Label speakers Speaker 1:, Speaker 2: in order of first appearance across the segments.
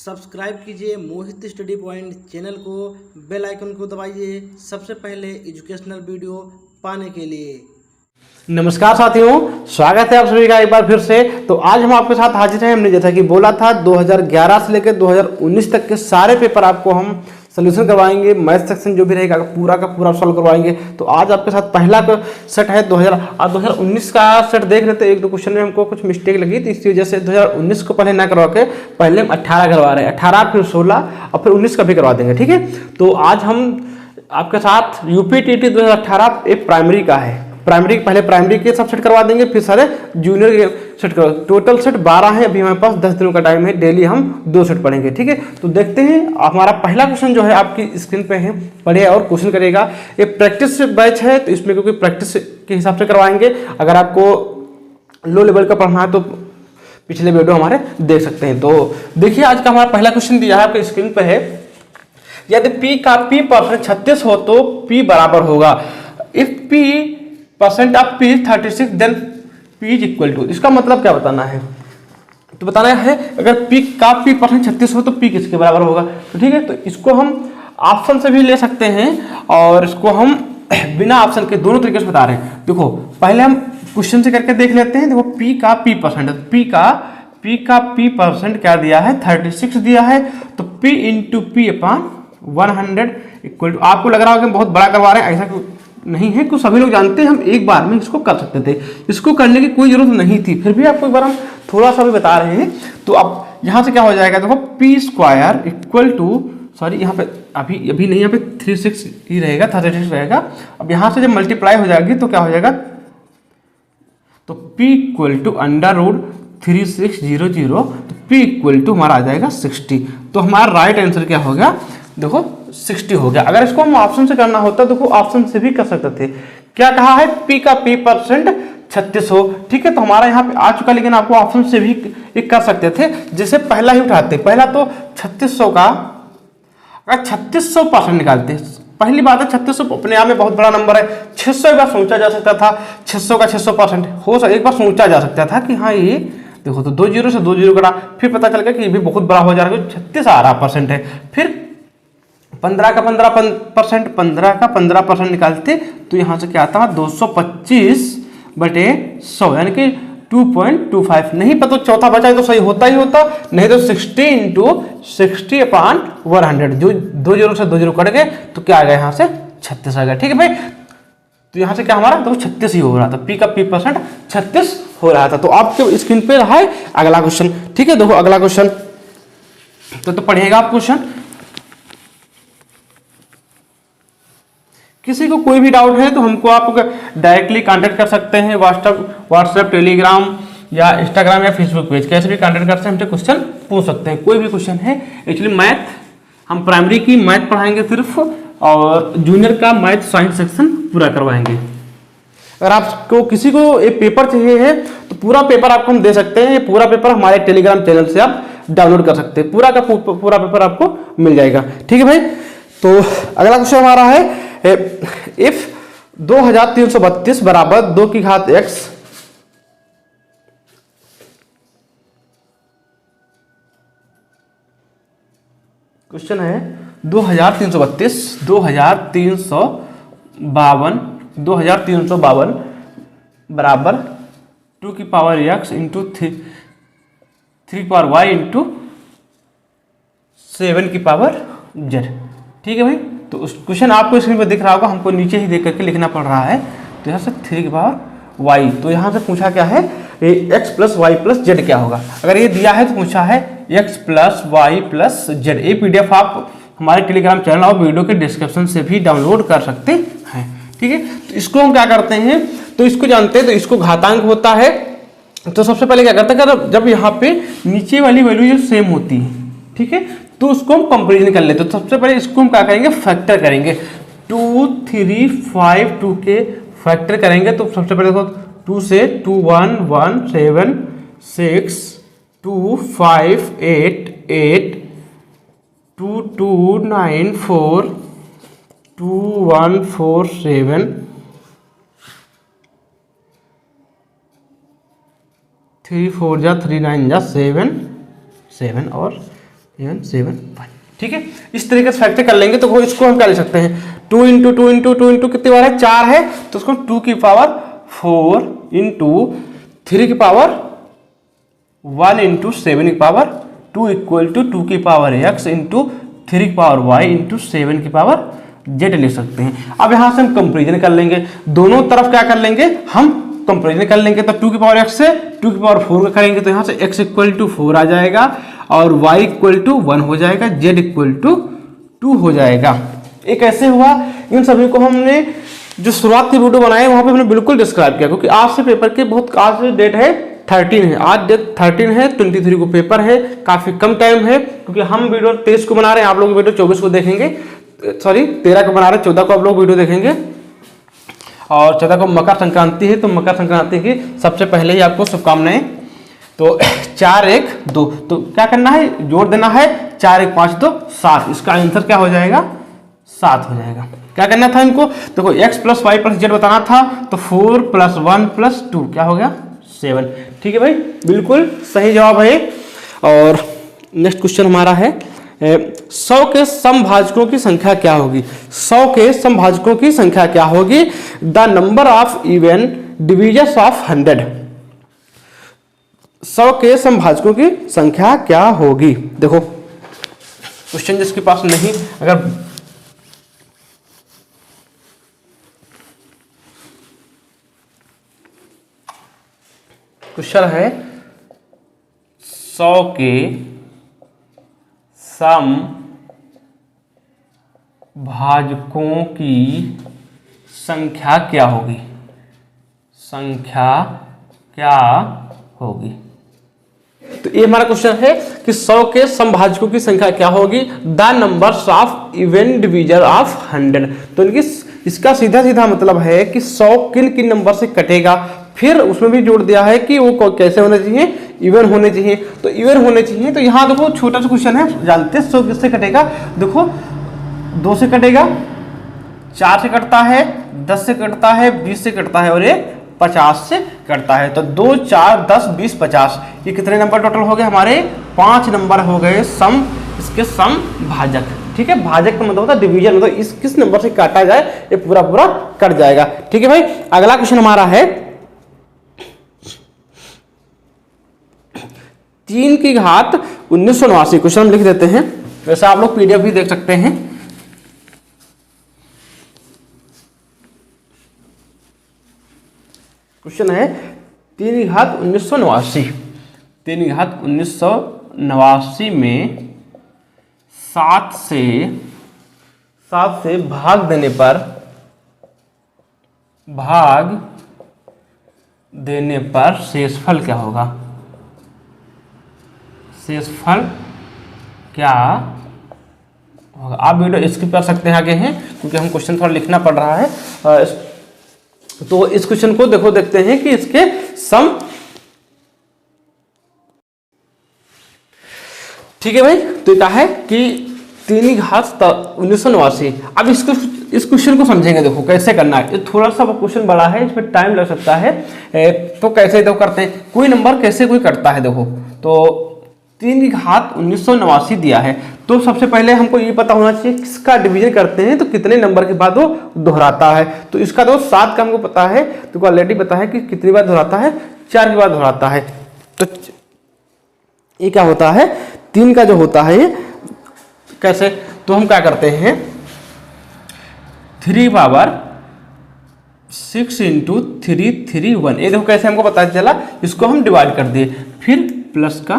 Speaker 1: Subscribe कीजिए मोहित study point channel को, bell icon को दबाइए सबसे पहले एजुकेशनल वीडियो पाने के लिए।
Speaker 2: नमस्कार साथियों, स्वागत है आप सभी का एक बार फिर से। तो आज हम आपके साथ हाजिर हैं। हमने जैसा कि बोला था 2011 से लेकर 2019 तक के सारे पेपर आपको हम सोल्यूशन करवाएंगे। मैथ सेक्शन जो भी रहेगा पूरा का पूरा सॉल्व करवाएंगे। तो आज आपके साथ पहला सेट है 2019 का सेट देख रहे थे। एक दो क्वेश्चन में हमको कुछ मिस्टेक लगी, तो इस वजह से 2019 को पहले ना करवा के पहले हम 18 करवा रहे हैं। 18 फिर 16 और फिर 19 का भी करवा देंगे, ठीक है। तो आज हम आपके साथ यूपीटीटी 2018 एक प्राइमरी का है। पहले प्राइमरी के सब सेट करवा देंगे, फिर सारे जूनियर के सेट करवा। टोटल सेट 12 है। अभी हमारे पास 10 दिनों का टाइम है। डेली हम 2 सेट पढ़ेंगे, ठीक है। तो देखते हैं हमारा पहला क्वेश्चन जो है आपकी स्क्रीन पे है, पढ़े और क्वेश्चन करेगा। ये प्रैक्टिस बैच है, तो इसमें क्योंकि प्रैक्टिस के हिसाब से करवाएंगे। अगर आपको लो लेवल का पढ़ना है तो पिछले वीडियो हमारे देख सकते हैं। तो देखिए आज का हमारा पहला क्वेश्चन दिया है आपके स्क्रीन पे है। यदि P का P परसेंट 36 हो तो P बराबर होगा। If P percent of P 36 then P is equal to. इसका मतलब क्या बताना है? तो बताना है अगर P का P परसेंट 36 हो तो P किसके बराबर होगा। तो ठीक है, तो इसको हम ऑप्शन से भी ले सकते हैं और इसको हम बिना ऑप्शन के दोनों तरीके से बता रहे हैं। देखो पहले हम क्वेश्चन से करके देख लेते हैं। देखो P का P परसेंट, P का P परसेंट क्या दिया है? 36 दिया है। तो P into P upon 100 equal to. आपको लग रहा होगा कि बहुत बड़ा करवा रहे हैं, ऐसा नहीं है। कुछ सभी लोग जानते हैं हम एक बार में इसको कर सकते थे। इसको करने की कोई जरूरत नहीं थी, फिर भी आपको एक बार हम थोड़ा सा भी बता रहे हैं। तो अब यहाँ से क्या हो जाएगा? देखो P square equal to, sorry यहाँ पे अभी नहीं, यहाँ पे 36 ही रहेगा, 36 रहेगा। अब यहाँ से जब मल्टीप्लाई हो जाएगी तो क्या हो जाएगा? तो P equal to under root 3600, तो P इक्वल टू हमारा आ जाएगा 60। तो हमारा राइट आंसर क्या हो गया? देखो 60 हो गया। अगर इसको हम ऑप्शन से करना होता देखो ऑप्शन से भी कर सकते थे। क्या कहा है? P का P परसेंट 36 हो, ठीक है। तो हमारा यहाँ पे आ चुका, लेकिन आपको ऑप्शन से भी एक कर सकते थे। जैसे पहला ही उठाते, पहला तो 3600 का अगर 3600% निकालते, पहली बात है 3600 अपने आप में बहुत बड़ा नंबर है। 600 एक बार सोचा जा सकता था, 600 का 600% हो सकता, एक बार सोचा जा सकता था कि हाँ ये देखो, तो 2 जीरो से 2 जीरो कटा, फिर पता चल गया कि ये भी बहुत बड़ा हो जा रहा है, 36 आ रहा परसेंट है। फिर 15 का 15% निकालते तो यहाँ से क्या आता है? 225/100 यानी कि 2.25। नहीं पता तो चौथा बचा तो सही होता ही होता, नहीं तो 60 इंटू 60 अपान 100। जो 2 जीरो से 2 जीरो कट गए तो क्या आ गया? यहाँ से 36 आ गया, ठीक है भाई। तो यहाँ से क्या हमारा तो 36 ही हो रहा था। P का P परसेंट 36 हो रहा था। तो आपके स्क्रीन पे रहा है अगला क्वेश्चन, ठीक है। देखो अगला क्वेश्चन तो पढ़िएगा आप क्वेश्चन। किसी को कोई भी डाउट है तो हमको आप डायरेक्टली कांटेक्ट कर सकते हैं। व्हाट्सएप, टेलीग्राम या इंस्टाग्राम या फेसबुक पेज, कैसे भी कांटेक्ट करते हैं, हमसे क्वेश्चन पूछ सकते हैं। कोई भी क्वेश्चन है। एक्चुअली मैथ हम प्राइमरी की मैथ पढ़ाएंगे सिर्फ, और जूनियर का मैथ साइंस सेक्शन पूरा करवाएंगे। अगर आपको किसी को एक पेपर चाहिए है तो पूरा पेपर आपको हम दे सकते हैं। पूरा पेपर हमारे टेलीग्राम चैनल से आप डाउनलोड कर सकते हैं। पूरा का पूरा पेपर आपको मिल जाएगा, ठीक है भाई। तो अगला क्वेश्चन हमारा है इफ 2332 बराबर 2 की घात x क्वेश्चन है 2352 बराबर 2 की पावर x इंटू 3 की पावर y इंटू 7 की पावर z, ठीक है भाई। तो उस क्वेश्चन आपको स्क्रीन पर दिख रहा होगा, हमको नीचे ही देख करके लिखना पड़ रहा है। तो यहाँ से 3 की पावर y, तो यहाँ से पूछा क्या है? x plus y plus z क्या होगा। अगर ये दिया है तो पूछा है x plus y plus z. ये PDF आप हमारे टेलीग्राम चैनल और वीडियो के डिस्क्रिप्शन से भी डाउनलोड कर सकते हैं, ठीक है। तो इसको हम क्या करते हैं, तो इसको जानते हैं। तो इसको घातांक होता है, तो सबसे पहले क्या करते हैं, जब यहाँ पे नीचे वाली वैल्यू जो सेम होती है, ठीक है, तो उसको हम कंपेरिजन कर लेते हैं। तो सबसे पहले इसको हम क्या करेंगे? फैक्टर करेंगे। 2 3 5 2 के फैक्टर करेंगे। तो सबसे पहले देखो 2 से 2 1 1 7 6 2 5 8 8 2 2 9 4 2 1 4 7 3 4 जा 3 9 जा 7 7 और एन 7 1। ठीक है, इस तरीके से फैक्टर कर लेंगे तो इसको हम क्या ले सकते हैं, 2 इंटू 2 इंटू 2 इंटू कितनी बार है, 4 है, तो उसको 2 की पावर 4 इंटू 3 की पावर 1 इंटू 7 की पावर 2 इक्वल टू 2 की पावर x इंटू 3 की पावर y इंटू 7 की पावर z ले सकते हैं। अब यहाँ से हम कंपेरिजन कर लेंगे, दोनों तरफ क्या कर लेंगे, हम कंपेरिजन कर लेंगे। तो 2 की पावर x से 2 की पावर 4 का करेंगे तो यहाँ से x इक्वल टू 4 आ जाएगा और y इक्वल टू 1 हो जाएगा, z इक्वल टू 2 हो जाएगा। ये कैसे हुआ, इन सभी को हमने जो शुरुआत की वीडियो बनाए वहां पे हमने बिल्कुल डिस्क्राइब किया, क्योंकि आज से पेपर के बहुत, आज से डेट है 13 है, आज डेट 13 है, 23 को पेपर है, काफी कम टाइम है, क्योंकि हम वीडियो 23 को बना रहे हैं, आप लोग वीडियो 24 को देखेंगे, सॉरी 13 को बना रहे हैं, 14 को आप लोग वीडियो देखेंगे और 14 को मकर संक्रांति है। तो मकर संक्रांति की सबसे पहले ही आपको शुभकामनाएं। तो 4 1 2, तो क्या करना है, जोड़ देना है, 4 1 5 2 7, इसका आंसर क्या हो जाएगा, 7 हो जाएगा। क्या करना था इनको, देखो x plus y plus z बताना था, तो 4 प्लस 1 प्लस 2 क्या हो गया, 7। ठीक है भाई, बिल्कुल सही जवाब है। और नेक्स्ट क्वेश्चन हमारा है 100 के समभाजकों की संख्या क्या होगी, 100 के समभाजकों की संख्या क्या होगी, the number of even divisions of 100। 100 के समभाजकों की संख्या क्या होगी। देखो क्वेश्चन जिसके पास नहीं, अगर क्वेश्चन है 100 के समभाजकों की संख्या क्या होगी, संख्या क्या होगी। तो ये हमारा क्वेश्चन है कि 100 के समभाजकों की संख्या क्या होगी, the numbers of even division of 100। तो इनकी इसका सीधा सीधा मतलब है कि 100 किन किन नंबर से कटेगा, फिर उसमें भी जोड़ दिया है कि वो कैसे होने चाहिए, इवन होने चाहिए। तो इवन होने चाहिए, तो यहाँ देखो छोटा सा क्वेश्चन है, जानते हैं 100 किससे कटेगा, देखो 2 से कटेगा, 4 से कटता है, 10 से कटता है, 20 से कटता है और ये 50 से कटता है। तो 2 4 10 20 50, ये कितने नंबर टोटल हो गए हमारे, 5 नंबर हो गए सम, इसके सम भाजक। ठीक है, भाजक का मतलब होता है डिवीजन, मतलब इस किस नंबर से काटा जाए ये पूरा पूरा कट जाएगा। ठीक है भाई, अगला क्वेश्चन हमारा है 3 की घात 1989। क्वेश्चन हम लिख देते हैं, वैसे आप लोग पीडीएफ भी देख सकते हैं। क्वेश्चन है 3 की घात 1989। 3 की घात 1989 में 7 से भाग देने पर शेषफल क्या होगा, शेषफल क्या होगा। आप वीडियो स्किप कर सकते हैं, आगे हैं, क्योंकि हम क्वेश्चन थोड़ा लिखना पड़ रहा है। तो इस क्वेश्चन को देखो, देखते हैं कि इसके सम। ठीक है भाई, तो क्या है कि 3 की घात 1989। अब इस क्वेश्चन को समझेंगे, देखो कैसे करना है। ये थोड़ा सा क्वेश्चन बड़ा है, इसमें टाइम लग सकता है, तो कैसे देखो करते हैं, कोई नंबर कैसे कोई करता है। देखो तो 3 की घात 1989 दिया है, तो सबसे पहले हमको ये पता होना चाहिए किसका डिवीजन करते हैं तो कितने नंबर के बाद वो दोहराता है। तो इसका तो 7 का हमको पता है, तो ऑलरेडी पता है कि कितनी बार दोहराता है, 4 की बार दोहराता है। तो ये क्या होता है, 3 का जो होता है ये कैसे, तो हम क्या करते हैं 3 पावर 6 इंटू 3 3 1। ये देखो कैसे हमको पता चला, इसको हम डिवाइड कर दिए, फिर प्लस का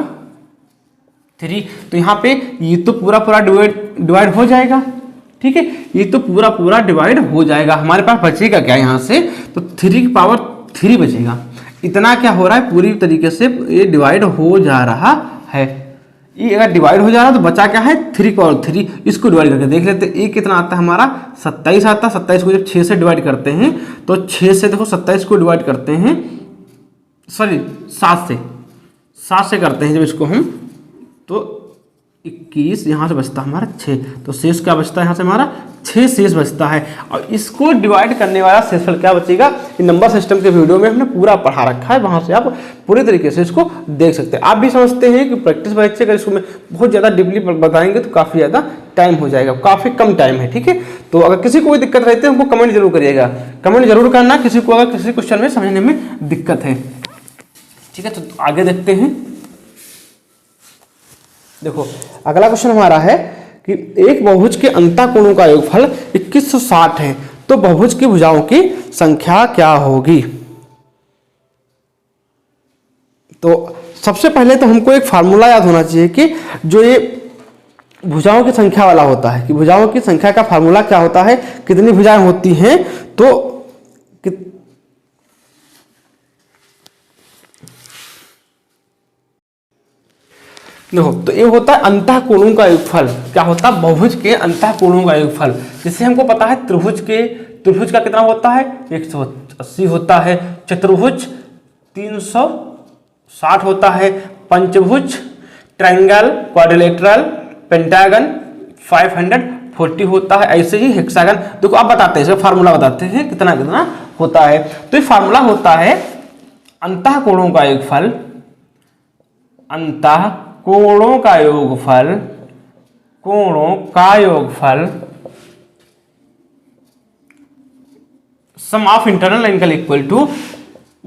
Speaker 2: 3। तो यहाँ पे ये तो पूरा पूरा डिवाइड हो जाएगा। ठीक है, ये तो पूरा पूरा डिवाइड हो जाएगा, हमारे पास बचेगा क्या यहाँ से, तो 3 की पावर 3 बचेगा। इतना क्या हो रहा है, पूरी तरीके से ये डिवाइड हो जा रहा है। ये अगर डिवाइड हो जा रहा है तो बचा क्या है, 3 की पावर 3। इसको डिवाइड करके देख लेते हैं, ये कितना आता है हमारा, 27 आता है। 27 को जब 6 से डिवाइड करते हैं तो 6 से देखो 27 को डिवाइड करते हैं, सॉरी 7 से करते हैं जब इसको हम, तो 21, यहाँ से बचता हमारा 6, तो शेष क्या बचता है यहाँ से हमारा 6 शेष बचता है। और इसको डिवाइड करने वाला शेषफल क्या बचेगा, इन नंबर सिस्टम के वीडियो में हमने पूरा पढ़ा रखा है, वहाँ से आप पूरी तरीके से इसको देख सकते हैं। आप भी समझते हैं कि प्रैक्टिस वाइज से अगर इसको मैं बहुत ज़्यादा डीपली बताएंगे तो काफ़ी ज़्यादा टाइम हो जाएगा, काफ़ी कम टाइम है, ठीक है। तो अगर किसी को कोई दिक्कत रहती है हमको कमेंट जरूर करिएगा, कमेंट जरूर करना किसी को अगर किसी क्वेश्चन में समझने में दिक्कत है, ठीक है। तो आगे देखते हैं। देखो अगला क्वेश्चन हमारा है कि एक बहुभुज के अंतःकोणों का योगफल 2160 है, तो बहुभुज की भुजाओं की संख्या क्या होगी। तो सबसे पहले तो हमको एक फार्मूला याद होना चाहिए कि जो ये भुजाओं की संख्या वाला होता है, कि भुजाओं की संख्या का फार्मूला क्या होता है, कितनी भुजाएं होती हैं। तो देखो तो ये होता है अंतःकोणों का योगफल। क्या होता है, बहुभुज के अंतःकोणों का योगफल। जैसे हमको पता है त्रिभुज का कितना होता है 180 होता है, चतुर्भुज 360 होता है, पंचभुज ट्रायंगल क्वाड्रिलेटरल पेंटागन 540 होता है, ऐसे ही हेक्सागन। देखो आप बताते हैं, इसका फार्मूला बताते हैं कितना कितना होता है। तो ये फार्मूला होता है अंतःकोणों का योगफल, कोणों का योगफल sum of internal angle equal to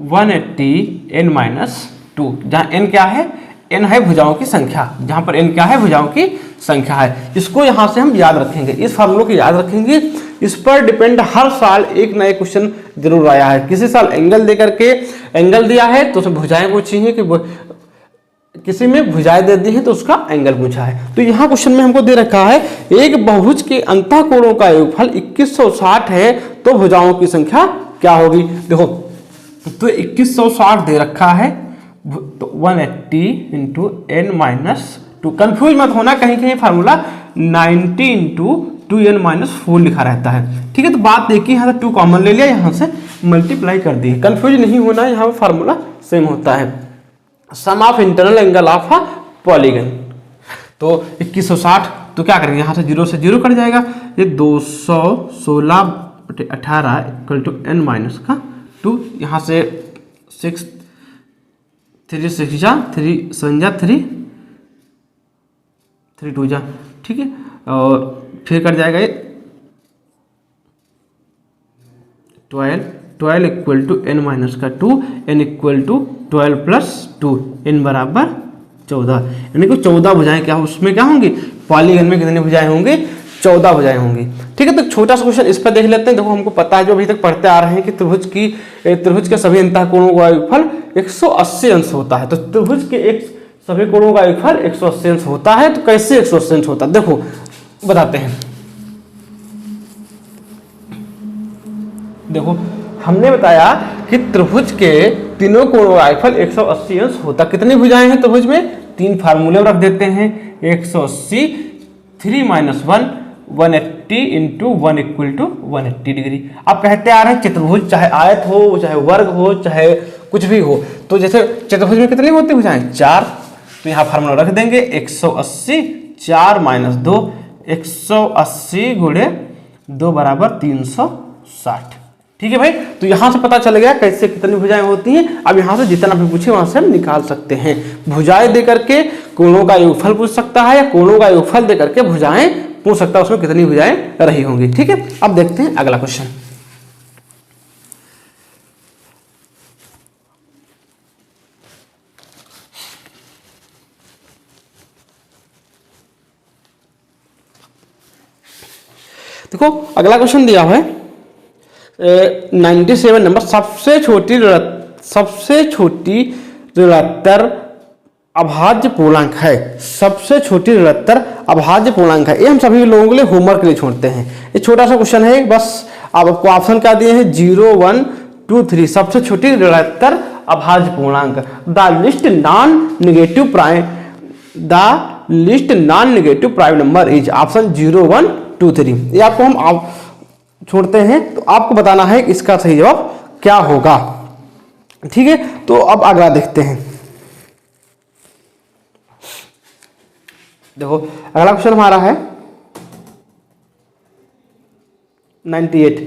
Speaker 2: 180 n - 2, जहां n क्या है, n है भुजाओं की संख्या, जहां पर n क्या है भुजाओं की संख्या है। इसको यहां से हम याद रखेंगे, इस फार्मूले को याद रखेंगे। इस पर डिपेंड हर साल एक नए क्वेश्चन जरूर आया है। किसी साल एंगल दे करके एंगल दिया है तो उसमें भुजाएं पूछी हैं, कि किसी में भुजाएं दे दी है तो उसका एंगल पूछा है। तो यहाँ क्वेश्चन में हमको दे रखा है एक बहुभुज के अंतःकोणों का योगफल 2160 है, तो भुजाओं की संख्या क्या होगी। देखो तो 2160 दे रखा है, तो 180 इंटू n - 2। कंफ्यूज मत होना, कहीं कहीं फार्मूला 90 इंटू 2n - 4 लिखा रहता है, ठीक है। तो बात देखिए, यहाँ से 2 कॉमन ले लिया, यहाँ से मल्टीप्लाई कर दिए, कंफ्यूज नहीं होना, यहाँ पर फार्मूला सेम होता है। Sum of internal angle of a polygon, तो 2160, तो क्या करेंगे, यहाँ से 0 से 0 कट जाएगा, ये 216/18 इक्वल टू n - 2। यहाँ से 6 3 6 जा 3 7 जा 3 3 2 जा, ठीक है। और फिर कट जाएगा ये 12 equal to n - 2, n equal to 12 + 2, n बराबर 14, यानी कि 14 भुजाएं क्या उसमें क्या होंगी, पॉलीगन में कितनी भुजाएं होंगी, 14 भुजाएं होंगी, ठीक है। तो छोटा सा क्वेश्चन इस पर देख लेते हैं। देखो हमको पता है, जो अभी तक पढ़ते आ रहे हैं कि त्रिभुज के सभी अंतःकोणों का योगफल 180 अंश होता है। तो त्रिभुज के सभी कोणों का योगफल 180 अंश होता है। तो कैसे 180 अंश होता है, देखो बताते हैं। देखो हमने बताया कि त्रिभुज के तीनों कोणों का योगफल 180 अंश होता। कितनी भुजाएं हैं त्रिभुज में, 3 फार्मूले रख देते हैं। 180 3 - 1 180 इंटू 1 इक्वल टू 180 डिग्री। आप कहते आ रहे हैं चतुर्भुज चाहे आयत हो, चाहे वर्ग हो, चाहे कुछ भी हो, तो जैसे चतुर्भुज में कितनी होती भुजाएं, 4, तो यहाँ फार्मूला रख देंगे 180 4 - 2, 180 × 2 बराबर 360, ठीक है भाई। तो यहां से पता चल गया कैसे कितनी भुजाएं होती हैं। अब यहां से जितना भी पूछे वहां से हम निकाल सकते हैं। भुजाएं दे करके कोणों का योगफल पूछ सकता है, या कोणों का योगफल दे करके भुजाएं पूछ सकता है, उसमें कितनी भुजाएं रही होंगी, ठीक है। अब देखते हैं अगला क्वेश्चन। देखो अगला क्वेश्चन दिया हुआ है 97 नंबर, सबसे छोटी ऋणात्तर अभाज्य पूर्णांक है। सबसे छोटी ऋणात्तर अभाज्य पूर्णांक है। ये हम सभी लोगों के लिए होमवर्क के लिए छोड़ते हैं। ये छोटा सा क्वेश्चन है, बस आपको ऑप्शन क्या दिए हैं 0 1 2 3। सबसे छोटी ऋणात्तर अभाज्य पूर्णांक, the list non negative prime number is option 0 1 2 3। ये आपको हम छोड़ते हैं, तो आपको बताना है इसका सही जवाब क्या होगा, ठीक है। तो अब अगला देखते हैं। देखो अगला क्वेश्चन हमारा है 98।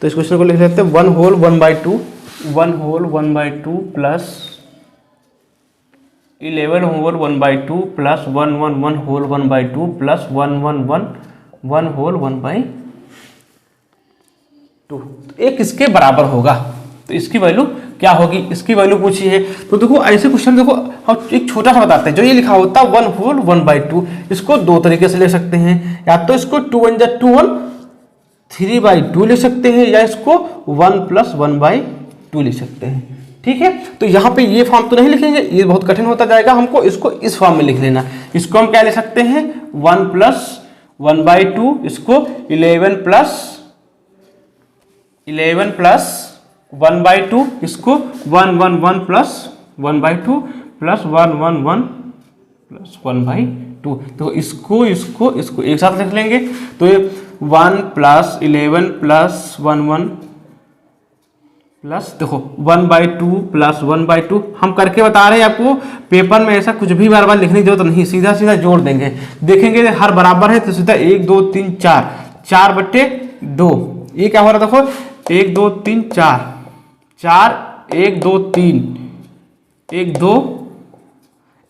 Speaker 2: तो इस क्वेश्चन को लिख लेते हैं 1 whole 1/2 1 whole 1/2 plus 11 whole 1/2 plus 1 1 1 whole 1/2 plus 1 1 1 1 whole 1/2। एक किसके बराबर होगा, तो इसकी वैल्यू क्या होगी, इसकी वैल्यू पूछी है। तो देखो ऐसे क्वेश्चन देखो हम एक छोटा सा बताते हैं। जो ये लिखा होता है 1 होल 1/2, इसको दो तरीके से ले सकते हैं, या तो इसको 2 1 जा 2 1 3/2 ले सकते हैं, या इसको 1 + 1/2 ले सकते हैं। ठीक है, तो यहाँ पे ये फॉर्म तो नहीं लिखेंगे, ये बहुत कठिन होता जाएगा, हमको इसको इस फॉर्म में लिख लेना। इसको हम क्या ले सकते हैं 1 + 1/2, इसको 11 + 1/2, इसको 1 1 1 + 1/2 प्लस 1 1 1 + 1/2। तो इसको एक साथ लिख लेंगे। तो ये 1 + 11 + 1 1 प्लस देखो 1/2 + 1/2 हम करके बता रहे हैं आपको। पेपर में ऐसा कुछ भी बार बार लिखने की जरूरत नहीं, सीधा सीधा जोड़ देंगे। देखेंगे हर बराबर है तो सीधा 1 2 3 4 4/2। ये क्या हो रहा है देखो 1 2 3 4 4 1 2 3 1 2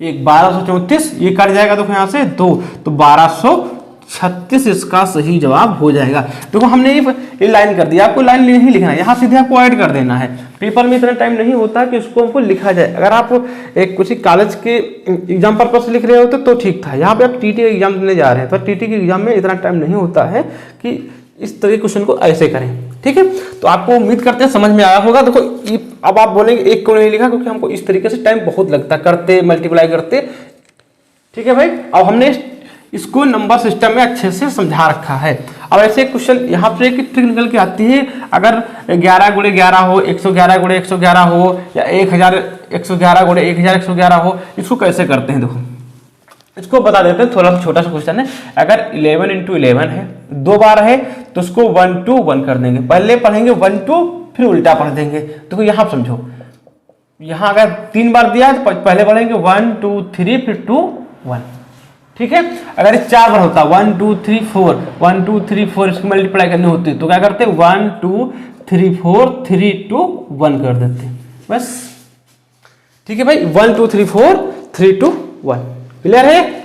Speaker 2: 1 1234, ये कट जाएगा देखो यहाँ से 2, तो 1236 इसका सही जवाब हो जाएगा। देखो हमने ये लाइन कर दिया, आपको लाइन नहीं लिखना है, यहाँ सीधे आपको ऐड कर देना है। पेपर में इतना टाइम नहीं होता कि उसको हमको लिखा जाए। अगर आप एक किसी कॉलेज के एग्जाम पर्पज से लिख रहे होते तो ठीक था, यहाँ पे आप टीटी के एग्जाम देने जा रहे हैं, तो टीटी के एग्जाम में इतना टाइम नहीं होता है कि इस तरह के क्वेश्चन को ऐसे करें। ठीक है, तो आपको उम्मीद करते हैं समझ में आया होगा। देखो अब आप बोलेंगे एक क्यों नहीं लिखा, क्योंकि हमको इस तरीके से टाइम बहुत लगता करते मल्टीप्लाई करते। ठीक है भाई, अब हमने इसको नंबर सिस्टम में अच्छे से समझा रखा है। अब ऐसे क्वेश्चन यहाँ पे एक ट्रिक निकल के आती है। अगर 11 × 11 हो, 111 × 111 हो, या 1111 × 1111 हो, इसको कैसे करते हैं देखो इसको बता देते हैं। थोड़ा सा छोटा सा क्वेश्चन है। अगर 11 × 11 है, 2 बार है, तो उसको 1 2 1 कर देंगे। पहले पढ़ेंगे 1 2, फिर उल्टा पढ़ देंगे। देखो यहाँ समझो, यहाँ अगर 3 बार दिया है तो पहले पढ़ेंगे 1 2 3 फिर 2 1। ठीक है, अगर ये 4 बार होता 1 2 3 4 1 2 3 4, इसकी मल्टीप्लाई करनी होती तो क्या करते 1 2 3 4 3 2 1 कर देते बस। ठीक है भाई, 1 2 3 4 3 2 1 क्लियर है।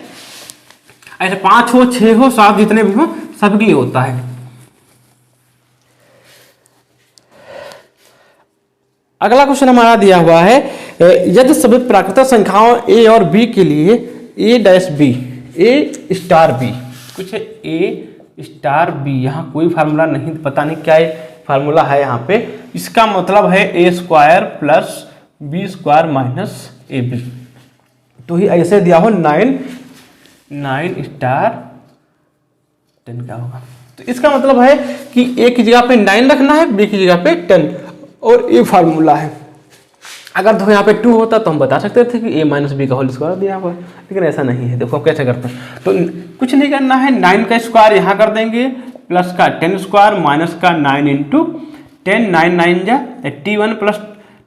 Speaker 2: ऐसे 5 हो 6 हो 7 जितने भी हो सबके लिए होता है। अगला क्वेश्चन हमारा दिया हुआ है, यदि सभी प्राकृतिक संख्याओं a और b के लिए a' b कुछ है a', यहाँ कोई फार्मूला नहीं, पता नहीं क्या फार्मूला है यहाँ पे। इसका मतलब है a² + b² - ab। तो ही ऐसे दिया हो 9 * 10 क्या होगा। तो इसका मतलब है कि a की जगह पे 9 रखना है, b की जगह पे 10, और ये फार्मूला है। अगर देखो यहाँ पे 2 होता तो हम बता सकते थे कि a - b का होल स्क्वायर दिया हुआ है, लेकिन ऐसा नहीं है। देखो कैसे करते हैं, तो कुछ नहीं करना है, 9 का स्क्वायर यहाँ कर देंगे, प्लस का 10 स्क्वायर माइनस का 9 × 10 9 9 जा 81 प्लस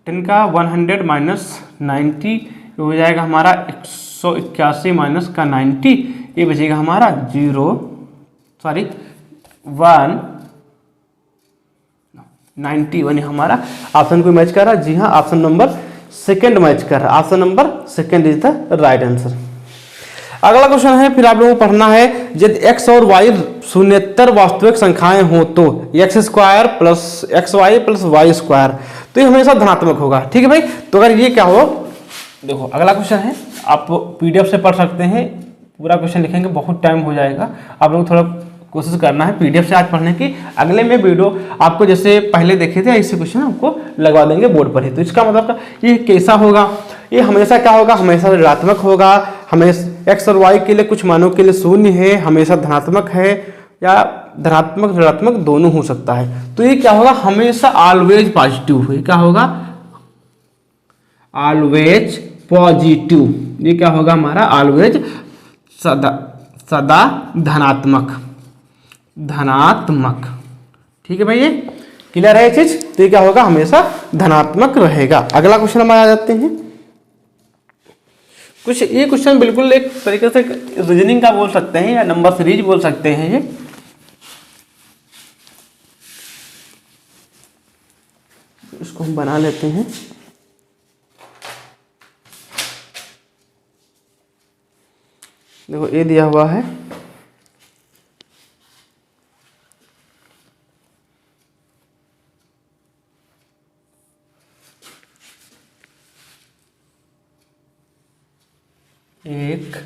Speaker 2: 10 का 100 माइनस 90 हो जाएगा हमारा 181 माइनस का 90, ये बचेगा हमारा 91 हमारा ऑप्शन को मैच कर रहा है। जी हाँ, ऑप्शन नंबर सेकंड मैच कर रहा है। Option number second is the right answer. अगला क्वेश्चन है, फिर आप लोगों को पढ़ना है, यदि x और y शून्येतर वास्तविक संख्याएं हो तो x² + xy + y², तो ये हमेशा धनात्मक होगा। ठीक है भाई, तो अगर ये क्या हो, देखो अगला क्वेश्चन है, आप PDF से पढ़ सकते हैं, पूरा क्वेश्चन लिखेंगे बहुत टाइम हो जाएगा। आप लोग थोड़ा कोशिश करना है PDF से आज पढ़ने की। अगले में वीडियो आपको जैसे पहले देखे थे ऐसे क्वेश्चन आपको लगवा देंगे बोर्ड पर ही। तो इसका मतलब ये कैसा होगा, ये हमेशा क्या होगा, हमेशा ऋणात्मक होगा। हमेशा x और y के लिए कुछ मानों के लिए 0 है, हमेशा धनात्मक है, या धनात्मक ऋणात्मक दोनों हो सकता है। तो ये क्या होगा, हमेशा ऑलवेज पॉजिटिव है। क्या होगा, ऑलवेज पॉजिटिव। ये क्या होगा हमारा, ऑलवेज सदा धनात्मक। ठीक है भाई, ये क्लियर है ये चीज। तो ये क्या होगा, हमेशा धनात्मक रहेगा। अगला क्वेश्चन हमारे आ जाते हैं, कुछ ये क्वेश्चन बिल्कुल एक तरीके से रीजनिंग का बोल सकते हैं या नंबर सीरीज बोल सकते हैं ये। इसको हम बना लेते हैं। देखो ये दिया हुआ है, एक,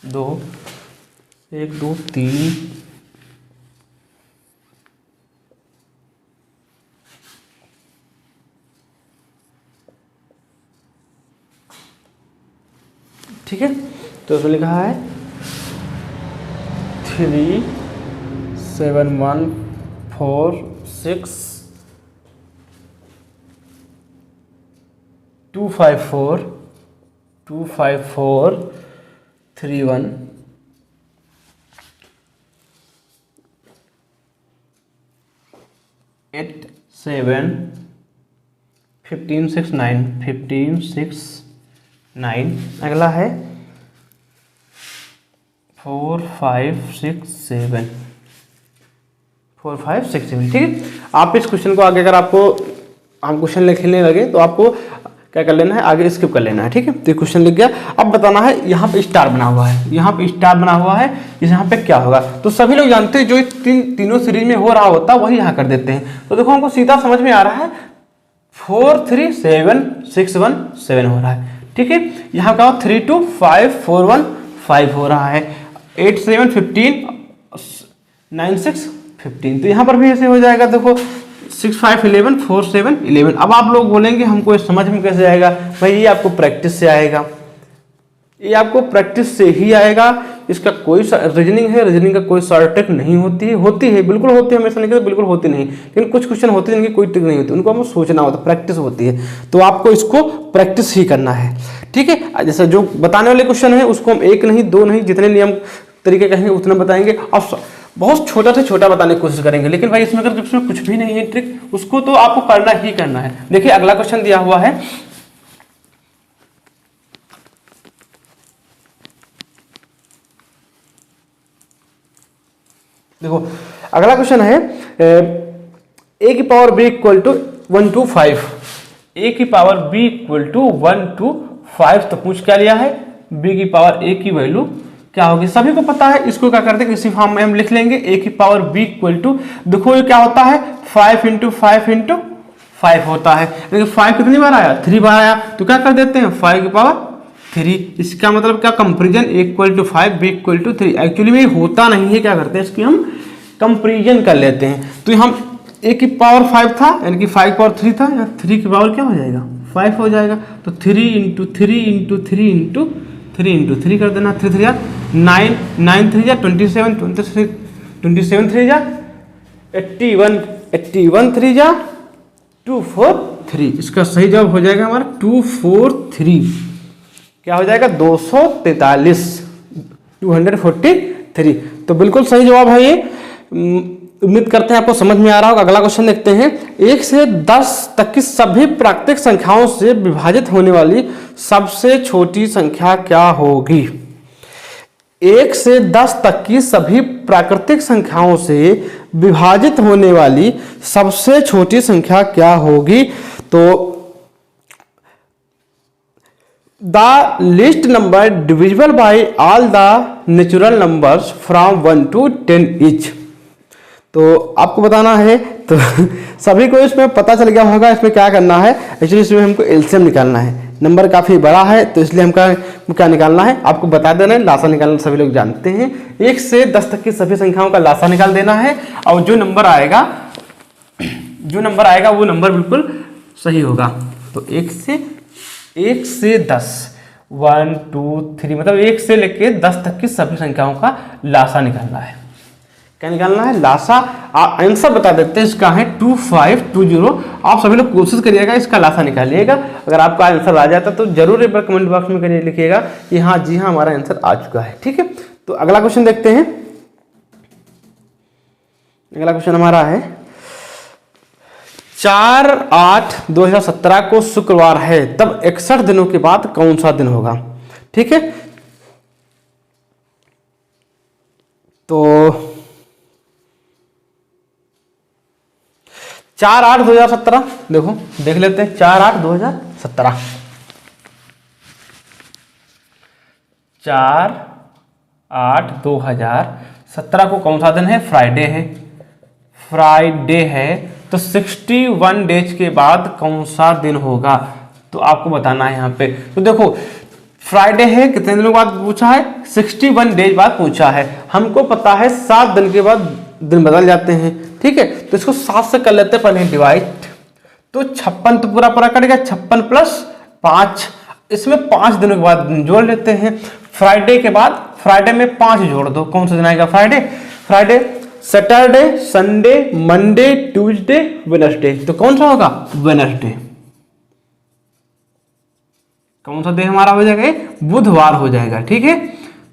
Speaker 2: दो, एक, दो, तीन, ठीक है। तो इसमें लिखा है 3, 7, 1, 4, 6, 2, 5, 4, 2, 5, 4, 3, 1, 8, 7, 15, 6, 9, 15, 6, 9। अगला है 4, 5, 6, 7, 4, 5, 6, 7। ठीक है। आप इस क्वेश्चन को आगे, अगर आपको हम क्वेश्चन लिखने लगे तो आपको क्या कर लेना है, आगे स्किप कर लेना है। ठीक है। तो क्वेश्चन लिख गया, अब बताना है यहाँ पे स्टार बना हुआ है, यहाँ पे स्टार बना हुआ है, यहाँ पे क्या होगा। तो सभी लोग जानते हैं जो तीनों सीरीज में हो रहा होता है वही यहाँ कर देते हैं। तो देखो हमको सीधा समझ में आ रहा है 4, 3, 7, 6, 1, 7 हो रहा है। ठीक है। यहाँ का 3, 2, 5, 4, 1, 5 हो रहा है। 8, 7, 15, 9, 6, 15। तो यहाँ पर भी ऐसे हो जाएगा। देखो 6, 5, 11, 4, 7, 11। अब आप लोग बोलेंगे हमको समझ में कैसे आएगा? भाई ये आपको प्रैक्टिस से आएगा, ये आपको प्रैक्टिस से ही आएगा। इसका कोई रीजनिंग है, रीजनिंग का कोई शॉर्ट ट्रिक नहीं होती है। होती है, बिल्कुल होती है, हमेशा नहीं कहते बिल्कुल होती नहीं, लेकिन कुछ क्वेश्चन होते हैं जिनकी कोई ट्रिक नहीं होती, उनको हमको सोचना होता है, प्रैक्टिस होती है। तो आपको इसको प्रैक्टिस ही करना है। ठीक है। जैसे जो बताने वाले क्वेश्चन है उसको हम एक नहीं, दो नहीं, जितने नियम तरीके कहेंगे उतना बताएंगे। अब बहुत छोटा से छोटा बताने की कोशिश करेंगे, लेकिन भाई इसमें अगर इसमें कुछ भी नहीं है ट्रिक, उसको तो आपको करना ही करना है। देखिए अगला क्वेश्चन दिया हुआ है, देखो अगला क्वेश्चन है a की power b equal to 1 to 5, a की power b equal to 1 to 5। तो पूछ क्या लिया है, b की पावर a की वैल्यू क्या होगी। सभी को पता है, इसको क्या करते हैं, इसी फॉर्म में हम लिख लेंगे। a की पावर b इक्वल टू, देखो ये क्या होता है, 5 × 5 × 5 होता है। लेकिन 5 कितनी बार आया, 3 बार आया, तो क्या कर देते हैं 5 की पावर 3। इसका मतलब क्या, comparison equal to 5, b equal to 3। Actually में होता नहीं है, क्या करते हैं इसकी हम कंपेरिजन कर लेते हैं। तो हम a की पावर 5 था, यानी कि 5 की पावर 3 था, या 3 की पावर क्या हो जाएगा, 5 हो जाएगा। तो 3 × 3 × 3 × 3 × 3 कर देना। 3 3 9, 9 3 27, 27 3 81, 81 3 243। इसका सही जवाब हो जाएगा हमारा 243। क्या हो जाएगा, 243, 243। तो बिल्कुल सही जवाब है ये। उम्मीद करते हैं आपको समझ में आ रहा होगा। अगला क्वेश्चन देखते हैं, 1 से 10 तक की सभी प्राकृतिक संख्याओं से विभाजित होने वाली सबसे छोटी संख्या क्या होगी। 1 से 10 तक की सभी प्राकृतिक संख्याओं से विभाजित होने वाली सबसे छोटी संख्या क्या होगी। तो the list number divisible by all the natural numbers from 1 to 10 etch. तो आपको बताना है, तो सभी को इसमें पता चल गया होगा इसमें क्या करना है। एक्चुअली इसमें हमको एलसीएम निकालना है, नंबर काफ़ी बड़ा है तो इसलिए हमको क्या निकालना है, आपको बता देना है। लासा निकालना सभी लोग जानते हैं, 1 से 10 तक की सभी संख्याओं का लासा निकाल देना है, और जो नंबर आएगा वो नंबर बिल्कुल सही होगा। तो 1 से 10, 1 2 3, मतलब 1 से लेके 10 तक की सभी संख्याओं का लासा निकालना है। क्या निकालना है, लासा। आंसर बता देते हैं, इसका है 2520। आप सभी लोग कोशिश करिएगा इसका लासा निकालिएगा। अगर आपका आंसर आ जाता तो जरूर एक बार कमेंट बॉक्स में करिए, लिखिएगा कि हाँ जी हाँ हमारा आंसर आ चुका है। ठीक है। तो अगला क्वेश्चन देखते हैं। अगला क्वेश्चन हमारा है 4/8/2017 को शुक्रवार है, तब 61 दिनों के बाद कौन सा दिन होगा? ठीक है, तो 4/8/2017 देखो, देख लेते हैं। 4/8/2017, 4/8/2017 को कौन सा दिन है? फ्राइडे है। फ्राइडे है, तो 61 डेज के बाद कौन सा दिन होगा? तो आपको बताना है यहाँ पे। तो देखो, फ्राइडे है, कितने दिनों बाद पूछा है? 61 डेज बाद पूछा है। हमको पता है 7 दिन के बाद दिन बदल जाते हैं। ठीक है, तो इसको 7 से कर लेते हैं पहले डिवाइड। तो 56 तो पूरा पूरा कटेगा, 56 + 5, इसमें 5 दिनों के बाद दिन जोड़ लेते हैं। फ्राइडे के बाद फ्राइडे में 5 जोड़ दो, कौन सा दिन आएगा? Friday. Friday, Saturday, Sunday, Monday, Tuesday, Wednesday, तो कौन सा होगा? वेडनेसडे। कौन सा दिन हमारा हो जाएगा? बुधवार हो जाएगा। ठीक है,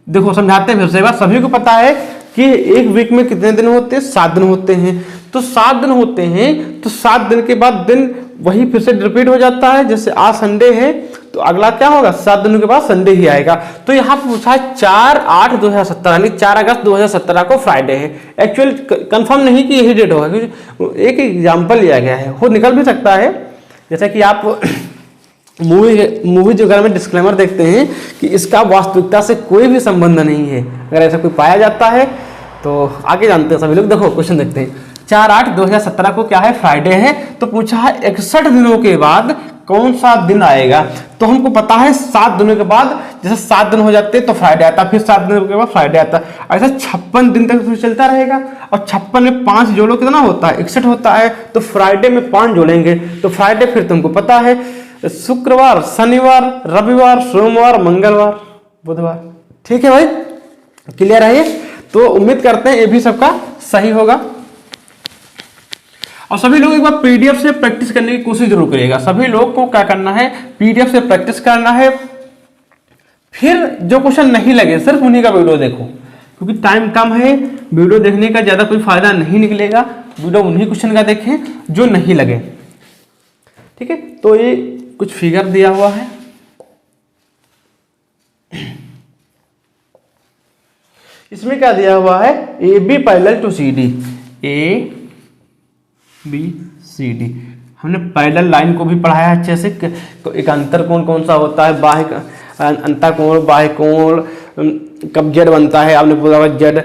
Speaker 2: देखो समझाते हैं फिर से एक बार। सभी को पता है कि एक वीक में कितने दिन होते हैं? 7 दिन होते हैं। तो 7 दिन होते हैं, तो 7 दिन के बाद दिन वही फिर से रिपीट हो जाता है। जैसे आज संडे है, तो अगला क्या होगा? 7 दिनों के बाद संडे ही आएगा। तो यहाँ पे पूछा है 4/8/2017, यानी 4 अगस्त 2017 को फ्राइडे है। एक्चुअल कंफर्म नहीं कि यही डेट होगा, क्योंकि एक एग्जाम्पल लिया गया है, वो निकल भी सकता है। जैसा कि आप मूवी वगैरह में डिस्क्लेमर देखते हैं कि इसका वास्तविकता से कोई भी संबंध नहीं है। अगर ऐसा कोई पाया जाता है तो आगे जानते हैं सभी लोग। देखो क्वेश्चन देखते हैं। 4/8/2017 को क्या है? फ्राइडे है। तो पूछा है 61 दिनों के बाद कौन सा दिन आएगा? तो हमको पता है 7 दिनों के बाद, जैसे 7 दिन हो जाते हैं तो फ्राइडे आता, फिर 7 दिनों के बाद फ्राइडे आता। ऐसा 56 दिन तक फिर चलता रहेगा। और 56 में 5 जोड़ो, कितना होता है? 61 होता है। तो फ्राइडे में 5 जोड़ेंगे तो फ्राइडे फिर तुमको पता है शुक्रवार, शनिवार, रविवार, सोमवार, मंगलवार, बुधवार। ठीक है भाई, क्लियर है ये? तो उम्मीद करते हैं ये भी सबका सही होगा। और सभी लोग एक बार पीडीएफ से प्रैक्टिस करने की कोशिश जरूर करिएगा। सभी लोग को क्या करना है? पीडीएफ से प्रैक्टिस करना है। फिर जो क्वेश्चन नहीं लगे सिर्फ उन्हीं का वीडियो देखो, क्योंकि टाइम कम है, वीडियो देखने का ज्यादा कोई फायदा नहीं निकलेगा। वीडियो उन्हीं क्वेश्चन का देखें जो नहीं लगे। ठीक है, तो ये कुछ फिगर दिया हुआ है। इसमें क्या दिया हुआ है? A B parallel to C D. A B C D, हमने पैरेलल लाइन को भी पढ़ाया है अच्छे से। एक अंतर कोण कौन सा होता है? बाह्य अंतर कोण, बाह्य कोण, कब जेड बनता है? आपने बोला जेड।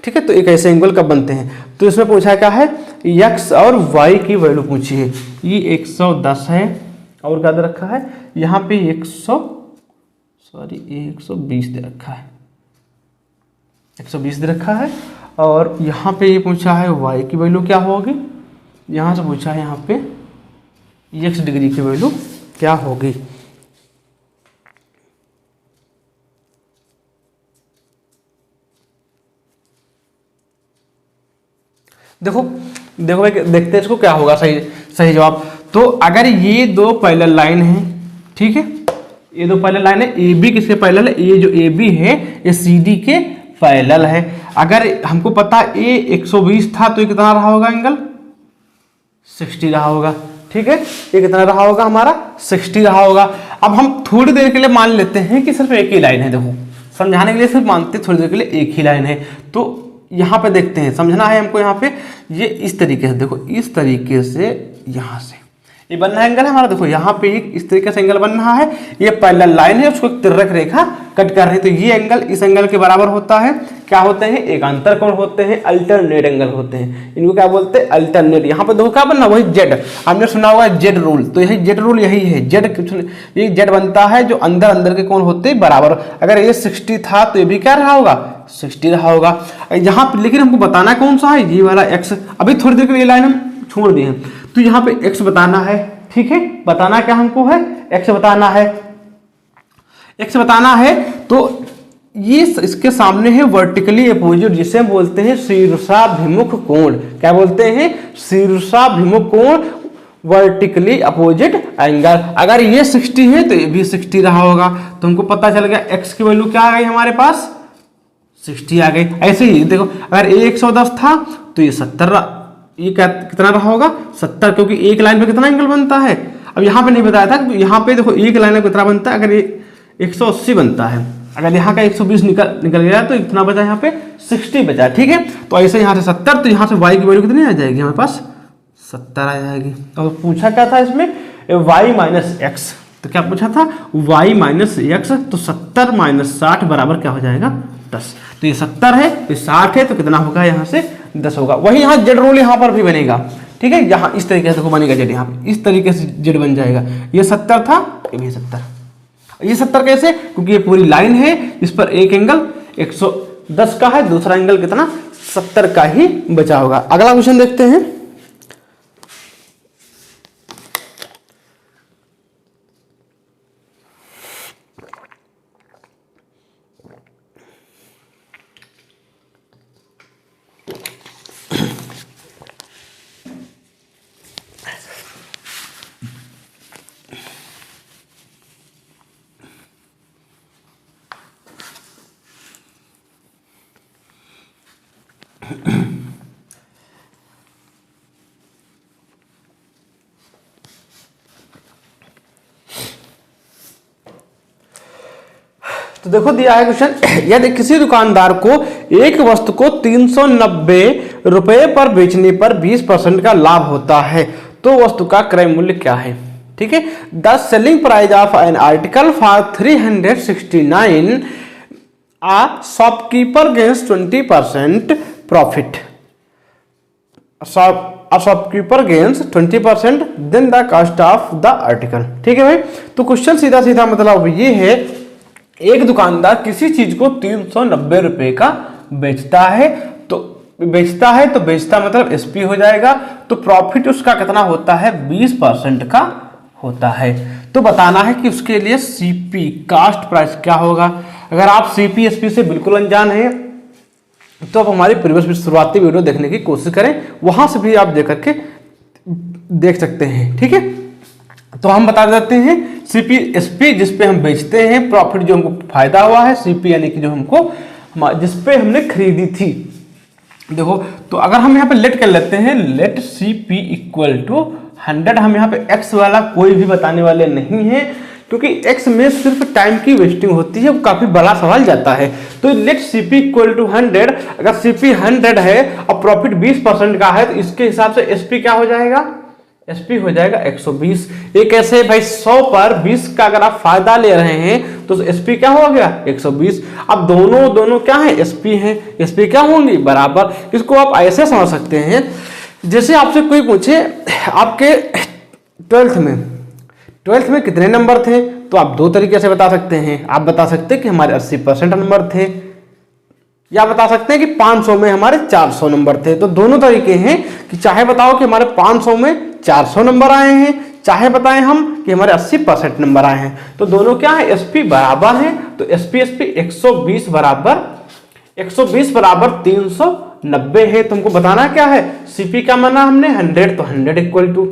Speaker 2: ठीक है, तो एक ऐसे एंगल कब बनते हैं? तो इसमें पूछा क्या है? एक्स और वाई की वैल्यू पूछी है। ये 110 है, और क्या दे रखा है? यहाँ पे 120 दे रखा है, 120 दे रखा है। और यहाँ पे ये पूछा है वाई की वैल्यू क्या होगी। यहाँ से पूछा है यहाँ पे x डिग्री की वैल्यू क्या होगी। देखो देखो भाई, देखते हैं इसको क्या होगा सही सही जवाब। तो अगर ये दो पैरेलल लाइन है, ठीक है, ये दो पैरेलल लाइन है, ए बी किसके पैरेलल है? ये जो ए बी है ये सी डी के पैरेलल है। अगर हमको पता ए 120 था तो ये कितना रहा होगा? एंगल 60 रहा होगा। ठीक है, ये कितना रहा होगा? हमारा 60 रहा होगा। अब हम थोड़ी देर के लिए मान लेते हैं कि सिर्फ एक ही लाइन है। देखो समझाने के लिए सिर्फ मानते हैं थोड़ी देर के लिए एक ही लाइन है। तो यहाँ पे देखते हैं, समझना है हमको। यहाँ पे ये इस तरीके से, देखो इस तरीके से यहाँ से ये बनना है एंगल हमारा। देखो यहाँ पे इस तरीके से एंगल बन रहा है। ये पैरेलल लाइन है, उसको तिर्यक रेखा कट कर रही है। तो ये एंगल इस एंगल के बराबर होता है। क्या होते हैं? एकांतर कोण होते हैं, अल्टरनेट एंगल होते हैं। इनको क्या बोलते हैं? अल्टरनेट। यहाँ पे देखो क्या बनना, वही जेड। आपने सुना होगा जेड रूल, तो यही जेड रूल यही है। जेड, ये जेड बनता है जो अंदर अंदर के कोण होते हैं बराबर। अगर ये 60 था तो ये भी क्या रहा होगा? 60 रहा होगा। यहाँ पे लेकिन हमको बताना कौन सा है? ये वाला एक्स। अभी थोड़ी देर के लिए लाइन हम छोड़ दिए हैं, तो यहाँ पे एक्स बताना है। ठीक है, बताना क्या हमको है? एक्स बताना है। एक्स बताना है तो ये इसके सामने है वर्टिकली अपोजिट, जिसे हम बोलते हैं शीर्षाभिमुख कोण। क्या बोलते हैं? शीर्षाभिमुख कोण, वर्टिकली अपोजिट एंगल। अगर ये 60 है तो ये भी 60 रहा होगा। तो हमको पता चल गया एक्स की वैल्यू क्या आ गई हमारे पास? 60 आ गई। ऐसे ही देखो, अगर ये 110 था तो ये 70 ये कितना रहा होगा 70, क्योंकि एक लाइन पे कितना एंगल बनता है। अब यहाँ पे नहीं बताया था, यहाँ पे देखो एक लाइन में कितना बनता है, अगर ये 180 बनता है, अगर यहाँ का 120 निकल गया तो इतना बचा, यहाँ पे 60 बचा। ठीक है, तो ऐसे यहाँ से 70, तो यहाँ से y की वैल्यू कितनी आ जाएगी हमारे पास 70 आ जाएगी। तो पूछा क्या था इसमें y माइनस एक्स, तो क्या पूछा था y माइनस एक्स, तो 70 माइनस 60 बराबर क्या हो जाएगा 10। तो ये 70 है, ये 60 है, तो कितना होगा यहाँ से 10 होगा। वही यहाँ जेड रूल यहाँ पर भी बनेगा। ठीक है, यहाँ इस तरीके से देखो बनेगा जेड, यहाँ पे इस तरीके से जेड बन जाएगा। ये 70 था, ये भी 70। ये 70 कैसे, क्योंकि ये पूरी लाइन है, इस पर एक एंगल 110 का है, दूसरा एंगल कितना 70 का ही बचा होगा। अगला क्वेश्चन देखते हैं। तो देखो दिया है क्वेश्चन, यदि किसी दुकानदार को एक वस्तु को 390 रुपए पर बेचने पर 20% का लाभ होता है, तो वस्तु का क्रय मूल्य क्या है। ठीक है, the selling price of an article for 369, a shopkeeper gains 20% profit, shopkeeper gains 20% then the cost of the article. ठीक है भाई, तो क्वेश्चन सीधा सीधा मतलब ये है, एक दुकानदार किसी चीज को 390 रुपए का बेचता है, तो बेचता मतलब एसपी हो जाएगा, तो प्रॉफिट उसका कितना होता है 20% का होता है। तो बताना है कि उसके लिए सीपी कास्ट प्राइस क्या होगा। अगर आप सीपी एसपी से बिल्कुल अनजान हैं तो आप हमारी प्रीवियस शुरुआती वीडियो देखने की कोशिश करें, वहां से भी आप देख करके देख सकते हैं। ठीक है, तो हम बता देते हैं सीपी एसपी जिस पे हम बेचते हैं, प्रॉफिट जो हमको फायदा हुआ है, सीपी यानी कि जो हमको जिस पे हमने खरीदी थी। देखो, तो अगर हम यहाँ पे लेट कर लेते हैं, लेट सीपी इक्वल टू 100, हम यहाँ पे एक्स वाला कोई भी बताने वाले नहीं है, क्योंकि एक्स में सिर्फ टाइम की वेस्टिंग होती है, वो काफी बड़ा सवाल जाता है। तो लेट सीपी इक्वल टू 100, अगर सीपी 100 है और प्रॉफिट 20% का है, तो इसके हिसाब से एसपी क्या हो जाएगा, एसपी हो जाएगा 120। ये कैसे भाई, 100 पर 20 का अगर आप फायदा ले रहे हैं तो एसपी क्या हो गया 120। अब दोनों क्या है, एसपी हैं, एसपी क्या होंगी बराबर। इसको आप ऐसे समझ सकते हैं, जैसे आपसे कोई पूछे आपके 12th में कितने नंबर थे, तो आप दो तरीके से बता सकते हैं। आप बता सकते हैं कि हमारे 80% नंबर थे, या बता सकते हैं कि 500 में हमारे 400 नंबर थे। तो दोनों तरीके हैं कि चाहे बताओ कि हमारे 500 में 400 नंबर आए हैं, चाहे बताएं हम कि हमारे 80% नंबर आए हैं। तो दोनों क्या है, एसपी बराबर है, तो एसपी 120 बराबर 390 है। तुमको बताना क्या है, सीपी का माना हमने 100, तो 100 इक्वल टू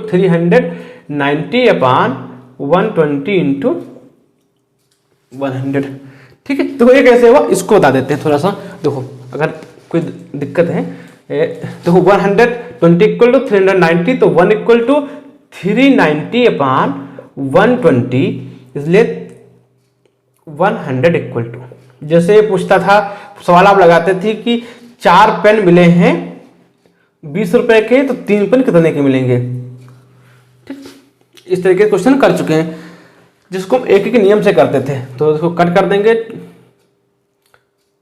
Speaker 2: 390 अपॉन 120 इंटू 100। ठीक है, तो ये कैसे हुआ इसको बता देते हैं थोड़ा सा। देखो, अगर कोई दिक्कत है, देखो 120 इक्वल टू 390, तो 1 इक्वल टू 390 अपॉन 120, इसलिए 100 इक्वल टू, जैसे पूछता था सवाल आप लगाते थे कि 4 पेन मिले हैं 20 रुपए के, तो 3 पेन कितने के मिलेंगे। ठीक, इस तरीके के क्वेश्चन कर चुके हैं, जिसको हम एक नियम से करते थे। तो इसको कट कर देंगे,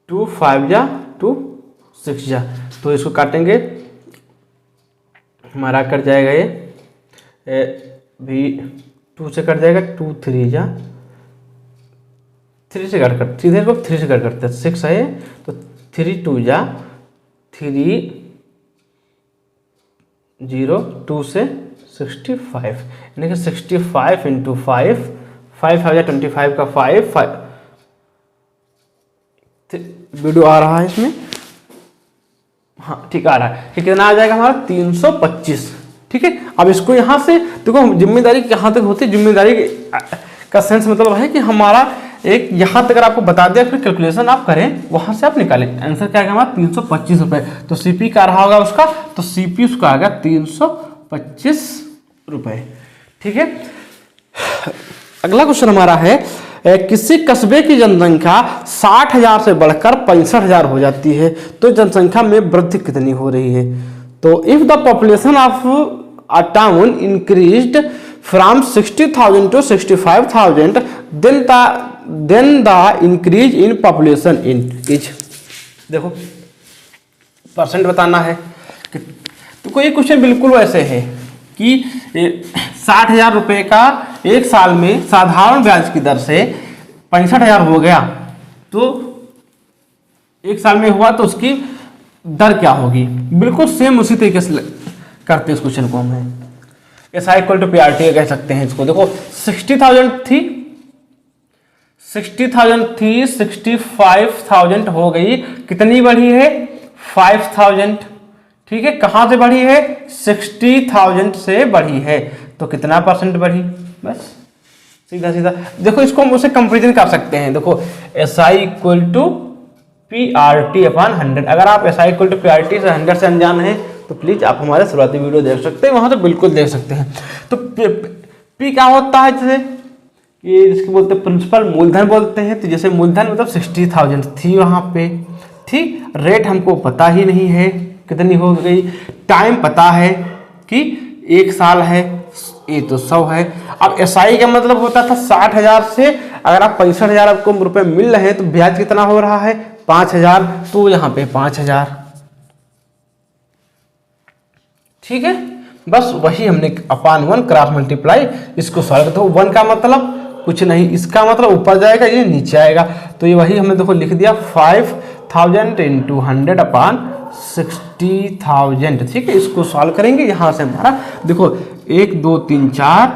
Speaker 2: 2 5 जा 2 6 जा, तो इसको काटेंगे, हमारा कट जाएगा ये भी 2 से कट जाएगा, 2 3 जा 3 से कट सीधे इसको 3 से कट करते हैं, 6 है तो 3 2 जा 3 0 2 से 65, यानी कि 65 इंटू 5 25 का 5 वीडियो आ रहा है इसमें, हाँ ठीक आ रहा है कि कितना आ जाएगा हमारा 325। ठीक है, अब इसको यहाँ से देखो, जिम्मेदारी कहाँ तक होती है, जिम्मेदारी का सेंस मतलब है कि हमारा एक यहाँ तक अगर आपको बता दिया, फिर कैलकुलेशन आप करें, वहाँ से आप निकालें। आंसर क्या आएगा हमारा 325 रुपये। तो सीपी का रहा होगा उसका, तो सीपी उसका आ गया 325 रुपये। ठीक है, अगला क्वेश्चन हमारा है किसी कस्बे की जनसंख्या 60,000 से बढ़कर 65,000 हो जाती है तो जनसंख्या में वृद्धि कितनी हो रही है। तो if the population of a town increased from 60,000 to 65,000 then the increase in population in is, देखो परसेंट बताना है। तो कोई क्वेश्चन बिल्कुल वैसे है कि 60,000 रुपये का एक साल में साधारण ब्याज की दर से 65,000 हो गया, तो एक साल में हुआ तो उसकी दर क्या होगी। बिल्कुल सेम उसी तरीके से करते हैं इस क्वेश्चन को हम। S I equal to P R T कह सकते हैं इसको। देखो 60,000 थी, 65,000 हो गई, कितनी बढ़ी है 5,000। ठीक है, कहां से बढ़ी है 60,000 से बढ़ी है, तो कितना परसेंट बढ़ी, बस सीधा सीधा। देखो इसको हम उसे कंपेरिजन कर सकते हैं। देखो S I equal to P R T upon 100। अगर आप S I equal to P R T से 100 से अनजान है तो प्लीज आप हमारे शुरुआती वीडियो देख सकते हैं, वहां तो बिल्कुल देख सकते हैं। तो पी क्या होता है, जैसे ये जिसको बोलते हैं प्रिंसिपल मूलधन बोलते हैं। तो जैसे मूलधन मतलब 60,000 थी वहां पे, ठीक। रेट हमको पता ही नहीं है कितनी हो गई, टाइम पता है कि एक साल है, ये तो 100 है। अब एसआई का मतलब होता था 60,000 से अगर आप 65,000 आपको रुपए मिल रहे हैं तो ब्याज कितना हो रहा है 5,000, तो यहाँ पे 5,000। ठीक है, बस वही हमने अपान 1 क्रॉस मल्टीप्लाई इसको सॉल्व। तो 1 का मतलब कुछ नहीं, इसका मतलब ऊपर जाएगा, ये नीचे आएगा। तो ये वही हमने देखो लिख दिया 5,000 इंटू 100 अपान 60,000। ठीक है, इसको सॉल्व करेंगे। यहाँ से हमारा देखो 1 2 3 4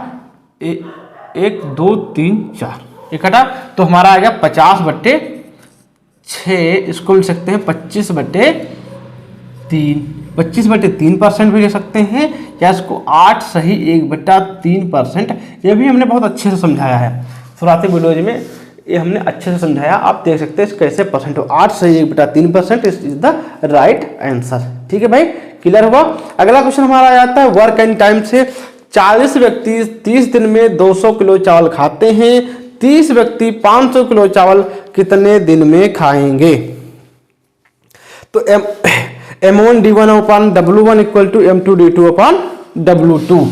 Speaker 2: 1 2 3 4 इकट्ठा, तो हमारा आ गया 50/6। इसको लिख सकते हैं 25/3। 25/3% भी ले सकते हैं, या इसको 8 सही 1/3%। ये भी हमने बहुत अच्छे से समझाया है शुरुआती वीडियोज में, ये हमने अच्छे से समझाया। आप देख सकते हैं कैसे परसेंट हो, 8 सही 1/3% इज द राइट आंसर। ठीक है भाई, क्लियर हुआ। अगला क्वेश्चन हमारा आ जाता है वर्क एंड टाइम से। 40 व्यक्ति 30 दिन में 200 किलो चावल खाते हैं, 30 व्यक्ति 500 किलो चावल कितने दिन में खाएंगे। तो M1 D1 upon W1 equal to M2 D2 upon W2।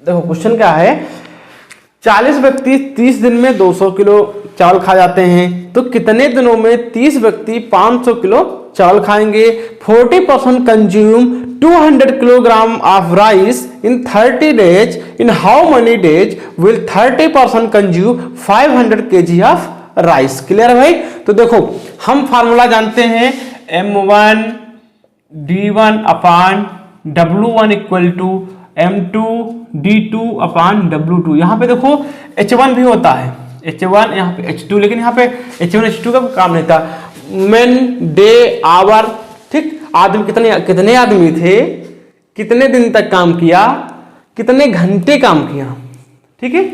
Speaker 2: देखो क्वेश्चन क्या है, 40 व्यक्ति 30 दिन में 200 किलो चावल खा जाते हैं, तो कितने दिनों में 30 व्यक्ति 500 किलो चावल खाएंगे। 40% consume 200 kilogram of rice in 30 days, in how many days will 30% consume 500 kg of rice. Clear है भाई। तो देखो हम फार्मूला जानते हैं M1 D1 upon W1 equal to M2 D2 upon W2। यहाँ पे देखो H1 भी होता है, H1 यहाँ पे H2, लेकिन यहाँ पे H1 H2 का काम नहीं था। मैन डे आवर, ठीक, आदमी कितने आदमी थे, कितने दिन तक काम किया, कितने घंटे काम किया। ठीक है,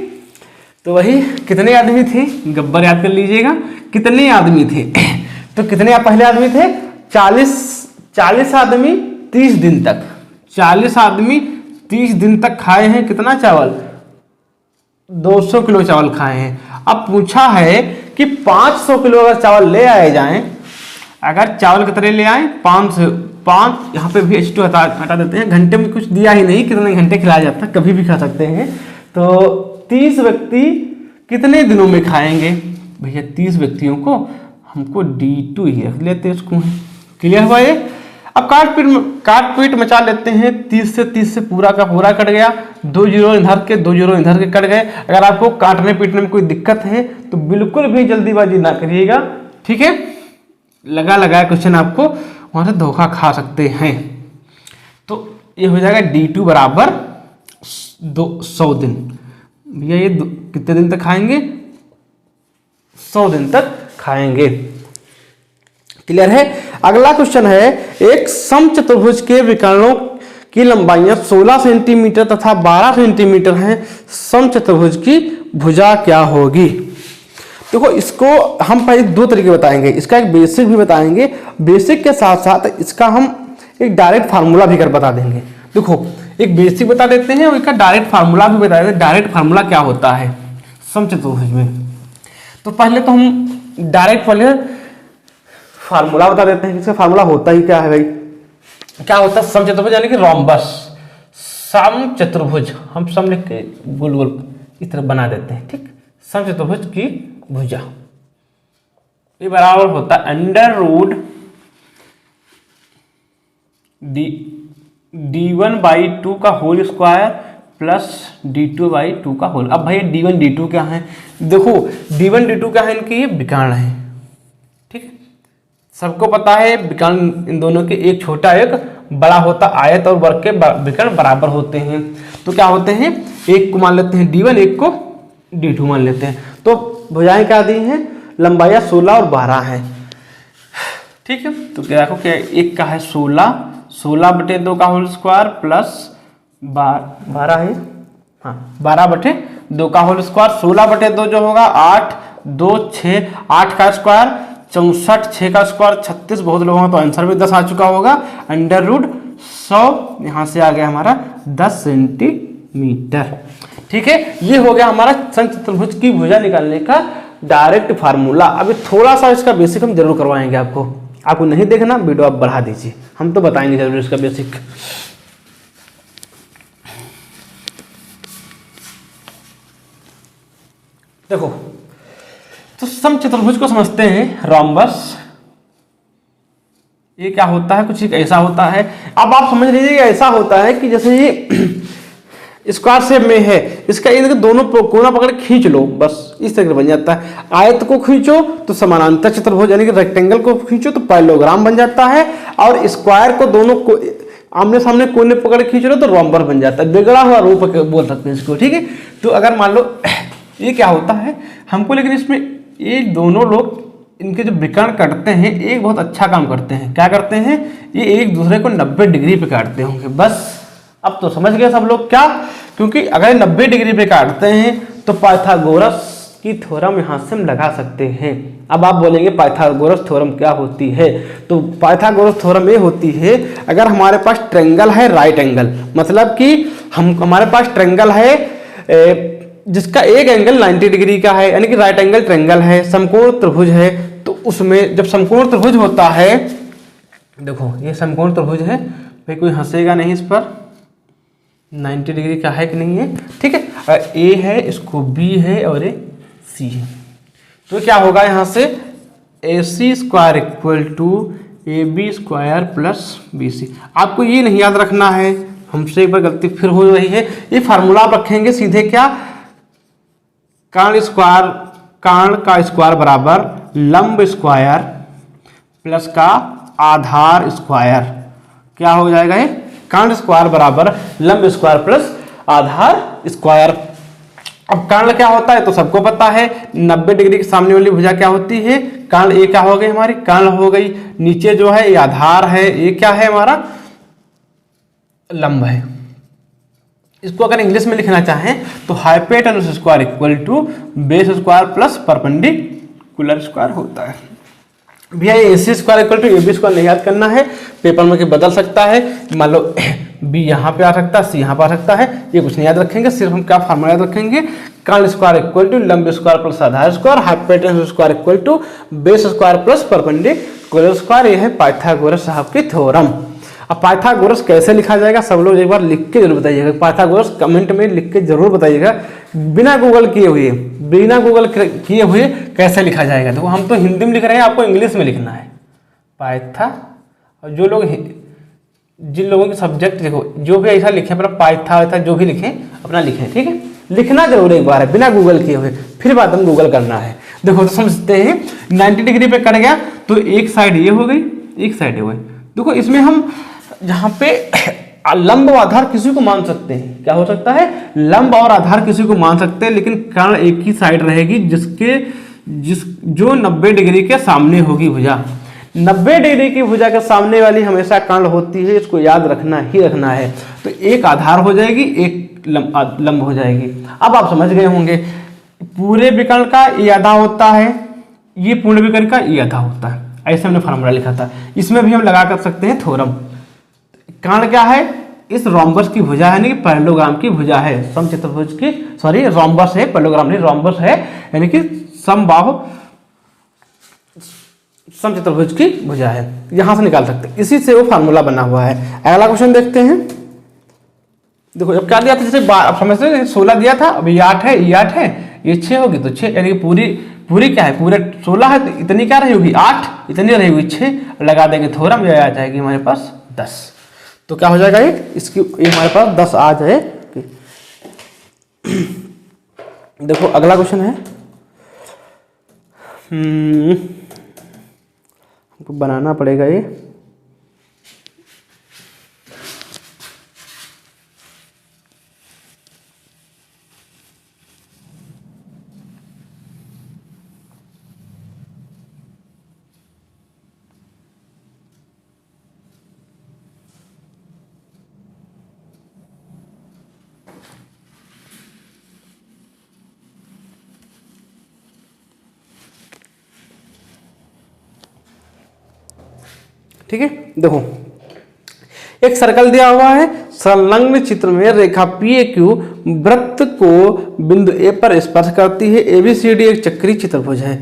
Speaker 2: तो वही कितने आदमी थे, गब्बर याद कर लीजिएगा कितने आदमी थे। तो कितने पहले आदमी थे 40 आदमी 30 दिन तक, 40 आदमी 30 दिन तक खाए हैं कितना चावल 200 किलो चावल खाए हैं। अब पूछा है कि 500 किलो अगर चावल ले आए जाएं, अगर चावल कितने ले आए 5 यहाँ पे भी H2 हटा देते हैं, घंटे में कुछ दिया ही नहीं कितने घंटे खिलाया जाता है, कभी भी खा सकते हैं। तो 30 व्यक्ति कितने दिनों में खाएंगे भैया, 30 व्यक्तियों को हमको D2 ही रख लेते हैं इसको। क्लियर हुआ ये। अब काट पीट मचा लेते हैं, 30 से पूरा का पूरा कट गया, 2 जीरो इधर के 2 जीरो इधर के कट गए। अगर आपको काटने पीटने में कोई दिक्कत है तो बिल्कुल भी जल्दीबाजी ना करिएगा। ठीक है, लगाया क्वेश्चन आपको वहां से धोखा खा सकते हैं। तो ये हो जाएगा D2 बराबर 100 दिन। भैया ये कितने दिन तक खाएंगे 100 दिन तक खाएंगे। क्लियर है। अगला क्वेश्चन है, एक समचतुर्भुज के विकर्णों की लंबाइयां 16 सेंटीमीटर तथा 12 सेंटीमीटर हैं, समचतुर्भुज की भुजा क्या होगी। देखो इसको हम पहले दो तरीके बताएंगे, इसका एक बेसिक भी बताएंगे, बेसिक के साथ साथ इसका हम एक डायरेक्ट फार्मूला भी कर बता देंगे। देखो एक बेसिक बता देते हैं और इसका डायरेक्ट फार्मूला भी बता देते हैं। डायरेक्ट फार्मूला क्या होता है समचतुर्भुज में, तो पहले तो हम डायरेक्ट पहले फार्मूला बता देते हैं। इसका फार्मूला होता ही क्या है भाई, क्या होता है समचतुर्भुज यानी कि रोम्बस। समचतुर्भुज हम सम लिख के गोल गोल इस तरह बना देते हैं, ठीक। समचतुर्भुज की भुजा ये बराबर होता है अंडर रूट d1/2 का होल स्क्वायर प्लस d2/2 का होल। अब भाई d1 d2 क्या है, देखो d1 d2 क्या है, इनके ये विकर्ण है, ठीक। सबको पता है विकर्ण इन दोनों के एक छोटा एक बड़ा होता, आयत और वर्ग के विकर्ण बराबर होते हैं। तो क्या होते हैं, एक को मान लेते हैं d1, एक को d2 मान लेते हैं। तो भुजाएं क्या दी हैं, लंबाइयां 16 और 12 हैं, ठीक है। तो क्या देखो क्या एक का है 16/2 का होल स्क्वायर प्लस 12 है, हाँ 12/2 का होल स्क्वायर। 16/2 जो होगा 8, 2 6, 8 का स्क्वायर 64, 6 का स्क्वायर 36, बहुत लोगों का तो आंसर भी 10 आ चुका होगा। अंडर रूट 100 यहाँ से आ गया हमारा 10 सेंटीमीटर, ठीक है। ये हो गया हमारा समचतुर्भुज की भुजा निकालने का डायरेक्ट फार्मूला। अभी थोड़ा सा इसका बेसिक हम जरूर करवाएंगे आपको नहीं देखना वीडियो, आप बढ़ा दीजिए, हम तो बताएंगे जरूर इसका बेसिक। देखो तो समचतुर्भुज को समझते हैं, रोम्बस ये क्या होता है, कुछ एक ऐसा होता है। अब आप समझ लीजिए ऐसा होता है कि जैसे ये स्क्वायर शेप में है, इसका इनके दोनों कोना पकड़ खींच लो, बस इस तरह बन जाता है। आयत को खींचो तो समानांतर चतुर्भुज यानी कि रेक्टेंगल को खींचो तो पैरेललोग्राम बन जाता है, और स्क्वायर को दोनों को आमने सामने कोने पकड़ खींच लो तो रोम्बस बन जाता है, बिगड़ा हुआ रूप बोल सकते हैं इसको, ठीक है। तो अगर मान लो ये क्या होता है हमको, लेकिन इसमें ये दोनों लोग इनके जो विकर्ण काटते हैं एक बहुत अच्छा काम करते हैं। क्या करते हैं, ये एक दूसरे को 90 डिग्री पे काटते होंगे। बस अब तो समझ गए सब लोग, क्या, क्योंकि अगर 90 डिग्री पे काटते हैं तो पाइथागोरस की थ्योरम यहाँ से हम लगा सकते हैं। अब आप बोलेंगे पाइथागोरस थ्योरम क्या होती है, तो पाइथागोरस थ्योरम ये होती है, अगर हमारे पास ट्रायंगल है राइट एंगल, मतलब कि हमारे पास ट्रायंगल है जिसका एक एंगल 90 डिग्री का है, यानी कि राइट एंगल ट्रायंगल है, समकोण त्रिभुज है, तो उसमें जब समकोण त्रिभुज होता है, देखो ये समकोण त्रिभुज है भाई, कोई हंसेगा नहीं इस पर, 90 डिग्री का है कि नहीं है, ठीक है। ए है, इसको बी है और ये सी है, तो क्या होगा यहाँ से AC square equal to AB square plus BC। आपको ये नहीं याद रखना है, हमसे एक बार गलती फिर हो रही है, ये फार्मूला आप रखेंगे सीधे, क्या, कर्ण का स्क्वायर बराबर लंब स्क्वायर प्लस का आधार स्क्वायर। क्या हो जाएगा ये, कर्ण स्क्वायर बराबर लंब स्क्वायर प्लस आधार स्क्वायर। अब कर्ण क्या होता है तो सबको पता है, 90 डिग्री के सामने वाली भुजा क्या होती है, कर्ण। ये क्या हो गई हमारी, कर्ण हो गई। नीचे जो है ये आधार है, ये क्या है हमारा, लंब है। इसको अगर इंग्लिश में लिखना चाहें तो hypotenuse square equal to base square plus perpendicular square होता है। भैया ये AC square equal to AB square नहीं याद करना है, पेपर में बदल सकता है, मान लो B यहाँ पे आ सकता है, C यहाँ पे आ सकता है, ये कुछ नहीं याद रखेंगे, सिर्फ हम क्या फार्मूला याद रखेंगे, कर्ण स्क्वायर इक्वल टू लंब स्क्वायर प्लस आधार square, hypotenuse square equal to base square plus perpendicular square. ये है पाइथागोरस साहब की थ्योरम। अब पाइथागोरस कैसे लिखा जाएगा सब लोग एक बार लिख के जरूर बताइएगा, पाइथागोरस कमेंट में लिख के जरूर बताइएगा, बिना गूगल किए हुए कैसे लिखा जाएगा। देखो हम तो हिंदी में लिख रहे हैं, आपको इंग्लिश में लिखना है पाइथा। और जो लोग जिन लोगों के सब्जेक्ट देखो जो भी ऐसा लिखे अपना पाइथा जो भी लिखें अपना लिखें, ठीक है, लिखना जरूर एक बार है बिना गूगल किए हुए, फिर बाद में गूगल करना है। देखो तो समझते हैं 90 डिग्री पे कट गया तो एक साइड ये हो गई, एक साइड ये हो गई। देखो इसमें हम यहाँ पे लंब और आधार किसी को मान सकते हैं, क्या हो सकता है, लंब और आधार किसी को मान सकते हैं, लेकिन कर्ण एक ही साइड रहेगी जो 90 डिग्री के सामने होगी भुजा। 90 डिग्री की भुजा के सामने वाली हमेशा कर्ण होती है, इसको याद रखना ही रखना है। तो एक आधार हो जाएगी, एक लंब हो जाएगी। अब आप समझ गए होंगे पूरे विकर्ण का ये आधा होता है, ये पूर्ण विकर्ण का ये आधा होता है। ऐसे हमने फार्मूला लिखा था, इसमें भी हम लगा कर सकते हैं थ्योरम। कर्ण क्या है, इस रोम्बस की भुजा है, यानी कि पैरेललोग्राम की भुजा है, समचतुर्भुज की, सॉरी रोम्बस है, पैरेललोग्राम नहीं, रोम्बस है, यानी कि समबाहु समचतुर्भुज की भुजा है। यहां से निकाल सकते हैं, इसी से वो फार्मूला बना हुआ है। अगला क्वेश्चन देखते हैं। देखो अब क्या दिया था, जैसे आप समझते 16 दिया था, अब ये 8 है, ये 8 है, ये 6 होगी तो 6, यानी कि पूरी क्या है, पूरे 16 है तो इतनी क्या रहेगी 8, इतनी रहेगी 6, लगा देंगे थ्योरम, ये आ जाएगी हमारे पास 10। तो क्या हो जाएगा ये, इसकी ये हमारे पास 10 आ जाएगी। देखो अगला क्वेश्चन है, हमको बनाना पड़ेगा ये। ठीक है, देखो एक सर्कल दिया हुआ है, संलग्न चित्र में रेखा PAQ वृत्त को बिंदु A पर स्पर्श करती है। ABCD एक चक्रीय चतुर्भुज है,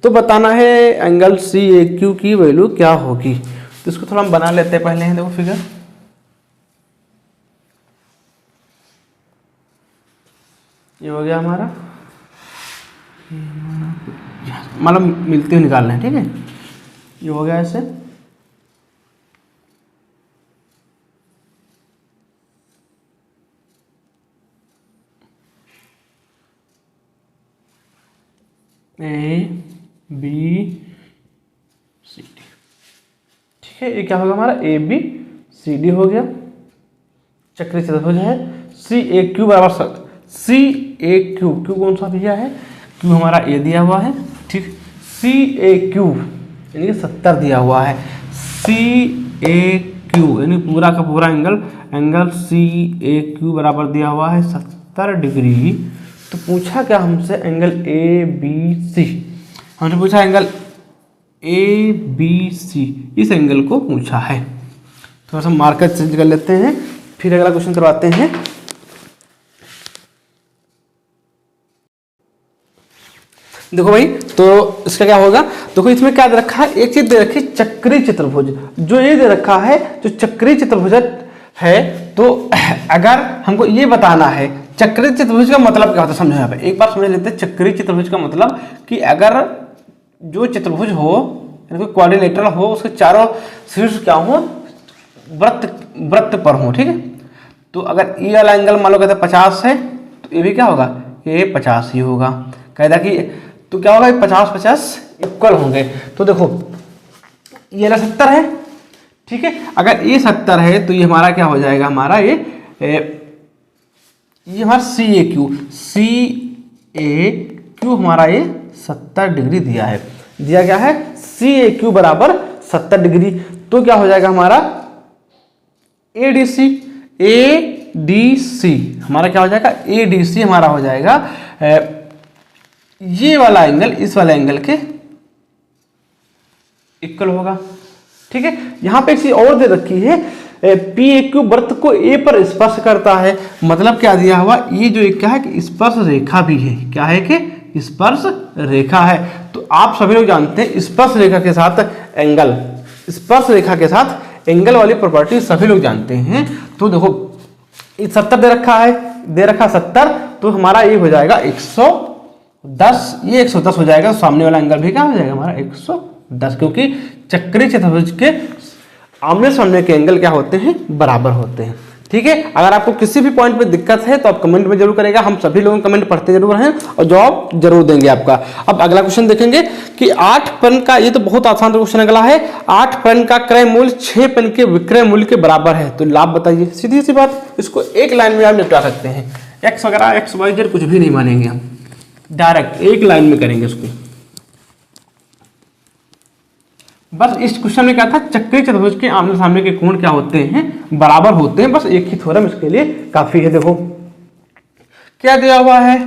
Speaker 2: तो बताना है एंगल CAQ की वैल्यू क्या होगी। तो इसको थोड़ा हम बना लेते हैं पहले हैं, देखो फिगर, ये हो गया हमारा, मतलब मिलते हुए निकालना है, ठीक है, ये हो गया ऐसे। ABCD, ठीक है, ये क्या होगा हमारा ABCD हो गया, चक्रीय चतुर्भुज है। CAQ बराबर CAQ, क्यू कौन सा दिया है, क्यू हमारा A दिया हुआ है, ठीक, CAQ यानी कि 70 दिया हुआ है। CAQ यानी पूरा का पूरा एंगल CAQ बराबर दिया हुआ है 70 डिग्री। तो पूछा क्या हमसे, एंगल ABC, हमने पूछा एंगल ABC, इस एंगल को पूछा है। थोड़ा सा मार्कर चेंज कर लेते हैं, फिर अगला क्वेश्चन करवाते हैं। देखो भाई, तो इसका क्या होगा, देखो इसमें क्या दे रखा है, एक चीज दे रखी है चक्रीय चतुर्भुज, जो ये दे रखा है जो चक्रीय चतुर्भुज है। तो अगर हमको ये बताना है चक्रीय चतुर्भुज का मतलब क्या होता है, समझो यहाँ पे एक बार समझ लेते हैं। चक्रीय चतुर्भुज का मतलब कि अगर जो चतुर्भुज हो, यानी कि क्वाड्रिलेटरल हो, उसके चारों शीर्ष क्या हो, वृत्त पर हो, ठीक है। तो अगर ये वाला एंगल मान लो कहते 50 है, तो ये भी क्या होगा, ये 50 ही होगा। कहता कि तो क्या होगा, 50-50 इक्वल होंगे। तो देखो ये 70 है, ठीक है, अगर ये 70 है तो ये हमारा क्या हो जाएगा, हमारा ये हमारा CAQ हमारा ये 70 डिग्री दिया है, दिया गया है CAQ बराबर 70 डिग्री। तो क्या हो जाएगा हमारा ADC हमारा क्या हो जाएगा, ADC हमारा हो जाएगा ये वाला एंगल इस वाला एंगल के इक्वल होगा, ठीक है। यहां पे एक चीज और दे रखी है, PAQ वृत्त को A पर स्पर्श करता है, मतलब क्या दिया हुआ, ये जो एक क्या है कि स्पर्श रेखा भी है, क्या है कि स्पर्श रेखा है। तो आप सभी लोग जानते हैं स्पर्श रेखा के साथ एंगल, स्पर्श रेखा के साथ एंगल वाली प्रॉपर्टी सभी लोग जानते हैं। तो देखो 70 दे रखा है, दे रखा 70, तो हमारा ये हो जाएगा 110, ये 110 हो जाएगा। सामने वाला एंगल भी क्या हो जाएगा हमारा 110, क्योंकि चक्रीय चतुर्भुज के आमने सामने के एंगल क्या होते हैं, बराबर होते हैं, ठीक है। अगर आपको किसी भी पॉइंट पे दिक्कत है तो आप कमेंट में जरूर करेगा, हम सभी लोग कमेंट पढ़ते जरूर हैं और जवाब जरूर देंगे आपका। अब अगला क्वेश्चन देखेंगे कि 8 पेन का, ये तो बहुत आसान क्वेश्चन अगला है, 8 पेन का क्रय मूल्य 6 पेन के विक्रय मूल्य के बराबर है, तो लाभ बताइए। सीधी सी बात, इसको एक लाइन में आप निपटा सकते हैं, एक्स वगैरह XYZ कुछ भी नहीं मानेंगे हम, डायरेक्ट एक लाइन में करेंगे इसको। बस इस क्वेश्चन में क्या था, चक्रीय चतुर्भुज के आमने सामने के कोण क्या होते हैं, बराबर होते हैं। बस एक ही थ्योरम इसके लिए काफी है। देखो क्या दिया हुआ है,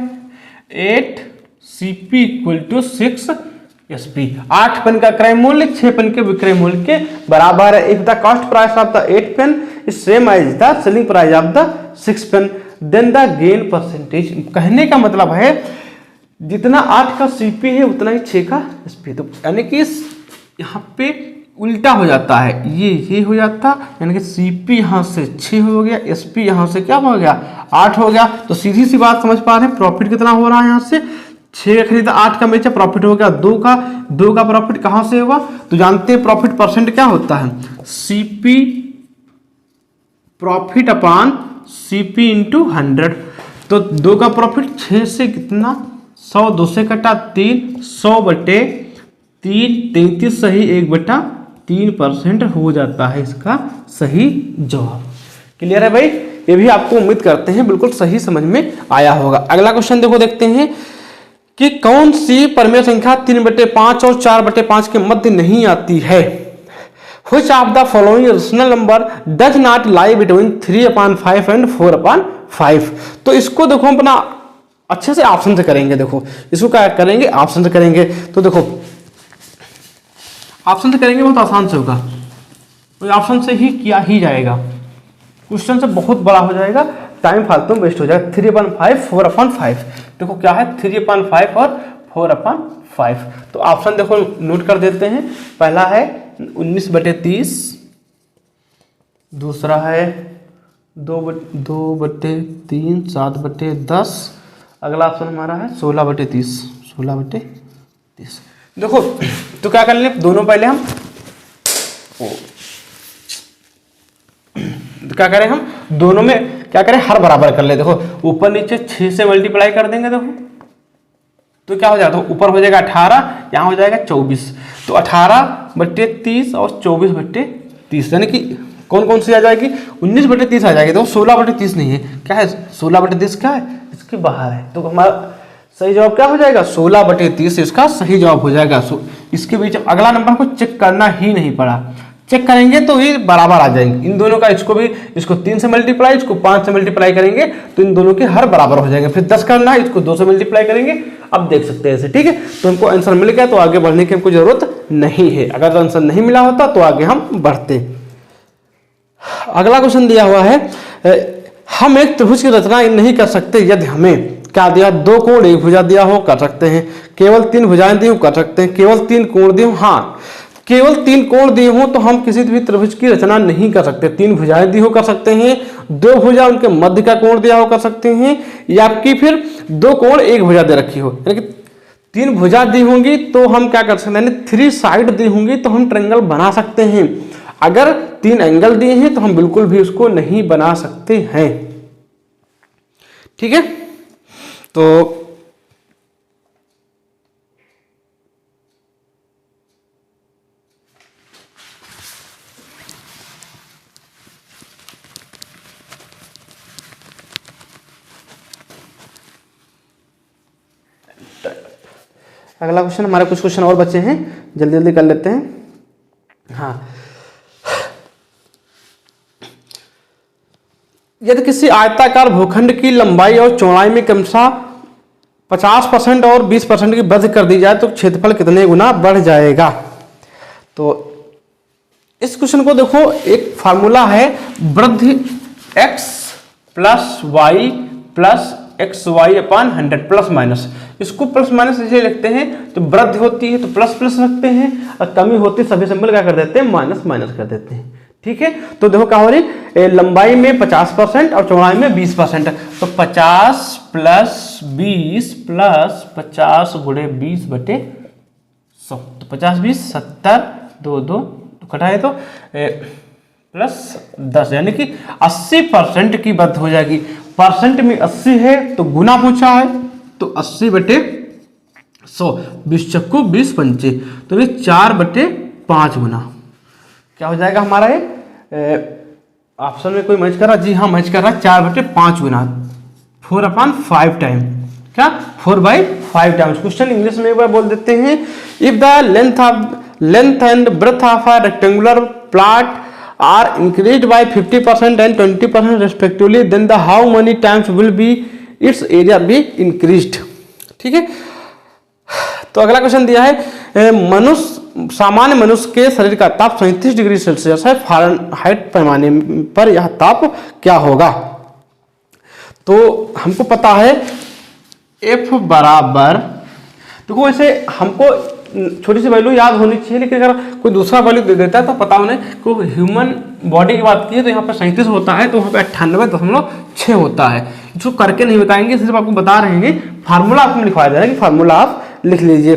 Speaker 2: 8 CP equal to 6 SP। 8 pen का क्रय मूल्य 6 पेन के विक्रय मूल्य के बराबर है। If the cost price of the 8 pen is same as the selling price of the 6 pen then the gain percentage. कहने का मतलब है जितना 8 का CP है उतना ही 6 का SP। तो यानी कि यहाँ पे उल्टा हो जाता है, ये हो जाता, यानी कि CP यहाँ से 6 हो गया, SP यहाँ से क्या हो गया, 8 हो गया। तो सीधी सी बात समझ पा रहे हैं, प्रॉफिट कितना हो रहा है, यहाँ से 6 का खरीदा, 8 का बेचा, प्रॉफिट हो गया 2 का प्रॉफिट कहाँ से होगा, तो जानते हैं प्रॉफिट परसेंट क्या होता है, CP profit upon CP into 100। तो 2 का प्रॉफिट 6 से कितना, 100, 2 से कटा 3, 100 बटे 3, 33 सही 1/3% हो जाता है इसका सही जवाब। क्लियर है भाई, ये भी आपको उम्मीद करते हैं बिल्कुल सही समझ में आया होगा। अगला क्वेश्चन देखो, देखते हैं कि कौन सी परमेय संख्या 3/5 और 4/5 के मध्य नहीं आती है। Which of the following rational number does not lie between 3/5 and 4/5। तो इसको देखो अपना अच्छे से ऑप्शन से करेंगे। देखो इसको क्या करेंगे, ऑप्शन से करेंगे। तो देखो ऑप्शन से करेंगे, बहुत आसान से होगा, तो ऑप्शन से ही किया ही जाएगा, क्वेश्चन से बहुत बड़ा हो जाएगा, टाइम फालतू में वेस्ट हो जाएगा। 3/5 4/5, देखो क्या है 3/5 और 4/5। तो ऑप्शन देखो नोट कर देते हैं। पहला है 19/30, दूसरा है 2/3 7/10, अगला ऑप्शन हमारा है 16/30 16/30। देखो तो क्या कर लें, दोनों पहले हम तो क्या करें, हम दोनों में क्या करें, हर बराबर कर ले। देखो ऊपर नीचे 6 से मल्टीप्लाई कर देंगे, देखो तो क्या हो जाएगा, तो ऊपर हो जाएगा 18, यहाँ हो जाएगा 24। तो 18/30 और 24/30, यानी कि कौन कौन सी आ जाएगी, 19/30 आ जाएगी। तो 16/30 नहीं है, क्या है 16/30 क्या है, इसके बाहर है। तो हमारा सही जवाब क्या हो जाएगा, 16/30 इसका सही जवाब हो जाएगा। इसके बीच अगला नंबर को चेक करना ही नहीं पड़ा, चेक करेंगे तो ये बराबर आ जाएंगे। इन दोनों का इसको 3 से मल्टीप्लाई, इसको 5 से मल्टीप्लाई करेंगे तो इन दोनों के हर बराबर हो जाएंगे। फिर 10 करना है, इसको 2 से मल्टीप्लाई करेंगे। अब देख सकते हैं ऐसे, ठीक है। तो हमको आंसर मिल गया, तो आगे बढ़ने की हमको जरूरत नहीं है। अगर आंसर नहीं मिला होता तो आगे हम बढ़ते। अगला क्वेश्चन दिया हुआ है, हम एक त्रिभुज की रचना नहीं कर सकते यदि हमें क्या दिया, 2 कोण 1 भुजा दिया हो, कर सकते हैं। केवल 3 भुजाएं दी हो, कर सकते हैं। केवल 3 कोण दिए हो, हाँ केवल 3 कोण दिए हो तो हम किसी भी त्रिभुज की रचना नहीं कर सकते। 3 भुजाएं दी हो कर सकते हैं, 2 भुजा उनके मध्य का कोण दिया हो कर सकते हैं, या आपकी फिर 2 कोण 1 भुजा दे रखी हो, यानी कि 3 भुजा दी होंगी तो हम क्या कर सकते हैं, यानी 3 साइड दी होंगी तो हम ट्रायंगल बना सकते हैं। अगर 3 एंगल दिए हैं तो हम बिल्कुल भी उसको नहीं बना सकते हैं, ठीक है। तो अगला क्वेश्चन, हमारे कुछ क्वेश्चन और बचे हैं, जल्दी जल्दी कर लेते हैं। हाँ, यदि किसी आयताकार भूखंड की लंबाई और चौड़ाई में क्रमशः 50% और 20% की वृद्धि कर दी जाए तो क्षेत्रफल कितने गुना बढ़ जाएगा। तो इस क्वेश्चन को देखो, एक फार्मूला है वृद्धि x plus y plus XY/100 plus minus. इसको प्लस माइनस इसलिए लिखते हैं, तो वृद्धि होती है तो प्लस प्लस रखते हैं, और कमी होती है सभी सिंबल क्या कर देते हैं, माइनस माइनस कर देते हैं, ठीक है। तो देखो क्या हो रही, लंबाई में 50% और चौड़ाई में 20%, तो 50 प्लस 20 प्लस 50 गुणे 20/100, तो 50 20 70 2 2 तो कटाए तो प्लस 10, यानी कि 80% की वृद्धि हो जाएगी। परसेंट में 80 है तो गुना पूछा है, तो 80/100, 20 चक्कू 20 पंचे, तो ये 4/5 गुना क्या हो जाएगा हमारा। ये ऑप्शन में कोई मैच कर रहा, जी हाँ मैच कर रहा, 4/5 गुना 4/5 टाइम, क्या 4/5 टाइम्स। क्वेश्चन इंग्लिश में एक बार बोल देते हैं, if the length and breadth of a rectangular plot are increased by 50% and 20% respectively, then the how many times will be its area be increased. ठीक है, तो अगला क्वेश्चन दिया है, सामान्य मनुष्य के शरीर का ताप 37 डिग्री सेल्सियस है, फ़ारेनहाइट पैमाने पर यह ताप क्या होगा। तो हमको पता है F बराबर, देखो वैसे हमको छोटी सी वैल्यू याद होनी चाहिए, लेकिन अगर कोई दूसरा वैल्यू दे देता है तो पता होने को। ह्यूमन बॉडी की बात की है तो यहाँ पे 37 होता है, तो वहाँ पे 98.6 होता है। इसको करके नहीं बताएंगे, सिर्फ आपको बता रहे हैं, फार्मूला आपको लिखवाया जा रहा है कि फार्मूला आप लिख लीजिए।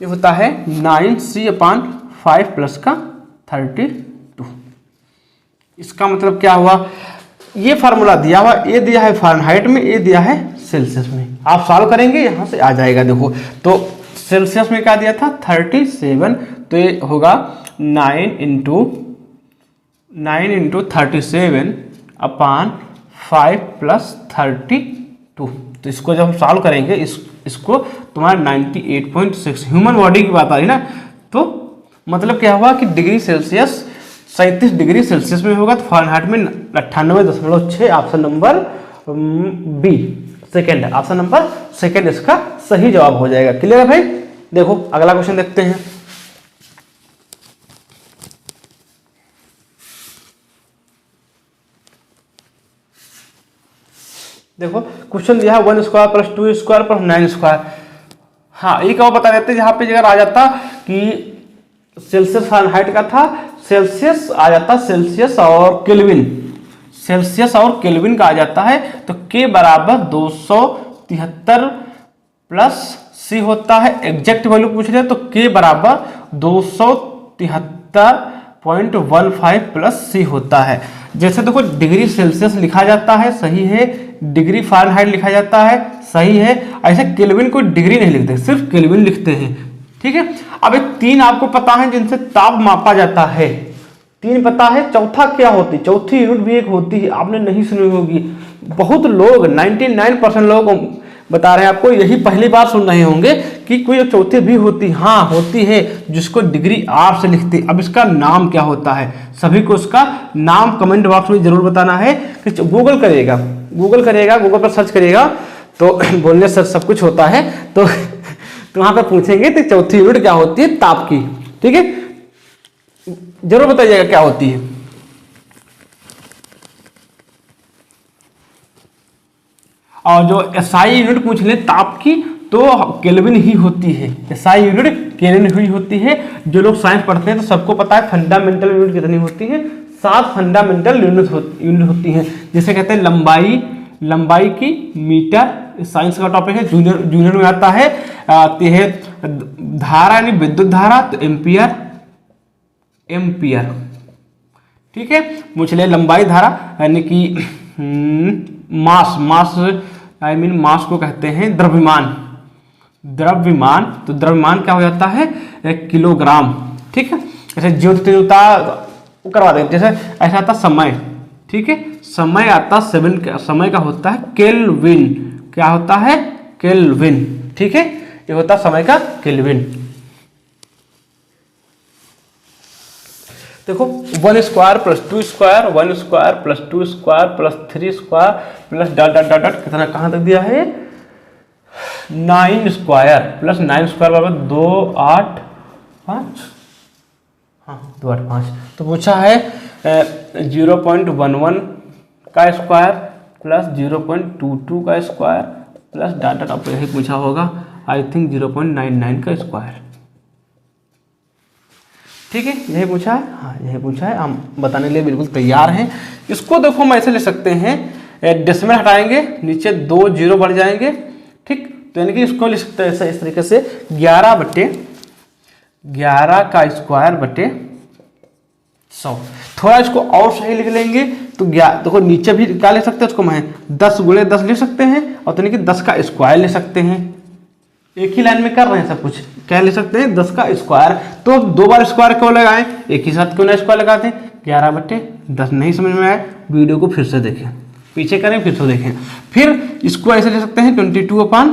Speaker 2: ये होता है 9c/5 प्लस का 32। इसका मतलब क्या हुआ, ये फार्मूला दिया हुआ, ये दिया है फ़ारेनहाइट में, ये दिया है सेल्सियस में। आप सॉल्व करेंगे यहाँ से आ जाएगा। देखो तो सेल्सियस में क्या दिया था 37, तो ये होगा 9 इंटू 37/5 प्लस 32। तो इसको जब हम सॉल्व करेंगे, इसको तुम्हारा 98.6 ह्यूमन बॉडी की बात आ रही ना, तो मतलब क्या हुआ कि डिग्री सेल्सियस 37 डिग्री सेल्सियस में होगा, तो फ़ारेनहाइट में 98.6। Option number B second, option number second इसका सही जवाब हो जाएगा। क्लियर है भाई। देखो अगला क्वेश्चन देखते हैं। देखो क्वेश्चन दिया है 1 square plus 2 square plus 9 square. हाँ एक और बता देते हैं, यहाँ पे अगर आ जाता कि सेल्सियस फ़ारेनहाइट का था, सेल्सियस आ जाता सेल्सियस और केल्विन, सेल्सियस और केल्विन का आ जाता है, तो के बराबर 273 प्लस सी होता है। एग्जैक्ट वैल्यू पूछ रहे हैं तो के बराबर 273.15 प्लस सी होता है। जैसे देखो डिग्री सेल्सियस लिखा जाता है, सही है, डिग्री फ़ारेनहाइट लिखा जाता है, सही है। ऐसे केल्विन को डिग्री नहीं लिखते, सिर्फ केल्विन लिखते हैं। ठीक है, अब ये 3 आपको पता है जिनसे ताप मापा जाता है, 3 पता है। चौथा क्या होती, चौथी यूनिट भी एक होती है, आपने नहीं सुनी होगी। बहुत लोग 99% लोग बता रहे हैं आपको, यही पहली बार सुन रहे होंगे कि कोई चौथी भी होती। हाँ होती है, जिसको डिग्री आर से लिखते। अब इसका नाम क्या होता है, सभी को इसका नाम कमेंट बॉक्स में जरूर बताना है। कि गूगल करेगा, गूगल पर सर्च करेगा तो बोलने से सब कुछ होता है। तो वहां पर पूछेंगे तो चौथी यूनिट क्या होती है, ताप की। ठीक है, जरूर बताइएगा क्या होती है। और जो एसआई यूनिट पूछ ले ताप की, तो केल्विन ही होती है। एसआई यूनिट केल्विन ही होती है। जो लोग साइंस पढ़ते हैं तो सबको पता है फंडामेंटल यूनिट कितनी होती है, 7 फंडामेंटल यूनिट होती हैं। जैसे कहते हैं लंबाई की मीटर, साइंस का टॉपिक है, जूनियर में आता है। धारा यानी विद्युत धारा, तो एम्पियर। ठीक है, पूछ ले लंबाई धारा यानी कि मास मास को कहते हैं द्रव्यमान। तो द्रव्यमान क्या हो जाता है, 1 किलोग्राम। ठीक है, जैसे ज्योतिता करवा देंगे। जैसे ऐसा आता समय, ठीक है, समय आता समय का होता है केल्विन। क्या होता है, केल्विन। ठीक है, ये होता है समय का केल्विन। देखो 1 square plus 2 square, 1 square plus 2 square plus 3 square plus dot dot dot dot कितना कहाँ तक दिया है, 9 स्क्वायर प्लस 9 स्क्वायर बराबर 2 8 5, हाँ 2 8 5। तो पूछा है 0.11 का स्क्वायर प्लस 0.22 का स्क्वायर प्लस डॉट डॉट, आपको यही पूछा होगा आई थिंक 0.99 का स्क्वायर। ठीक है, यही पूछा है, हाँ यही पूछा है। हम बताने के लिए बिल्कुल तैयार हैं। इसको देखो हम ऐसे ले सकते हैं, डेसिमल हटाएंगे, नीचे 2 0 बढ़ जाएंगे। ठीक, तो यानी कि इसको लिख सकते हैं इस तरीके से 11/11 का स्क्वायर बटे 100। थोड़ा इसको और सही लिख लेंगे तो देखो नीचे भी क्या ले सकते हैं, उसको मैं 10 × 10 लिख सकते हैं, और तो यानी कि 10 का स्क्वायर ले सकते हैं। एक ही लाइन में कर रहे हैं सब कुछ, क्या ले सकते हैं 10 का स्क्वायर। तो 2 बार स्क्वायर क्यों लगाएं, एक ही साथ क्यों ना स्क्वायर लगाते हैं। 11/10 नहीं समझ में आया, वीडियो को फिर से देखें। पीछे करें फिर से देखें। फिर इसको ऐसे ले सकते हैं 22/10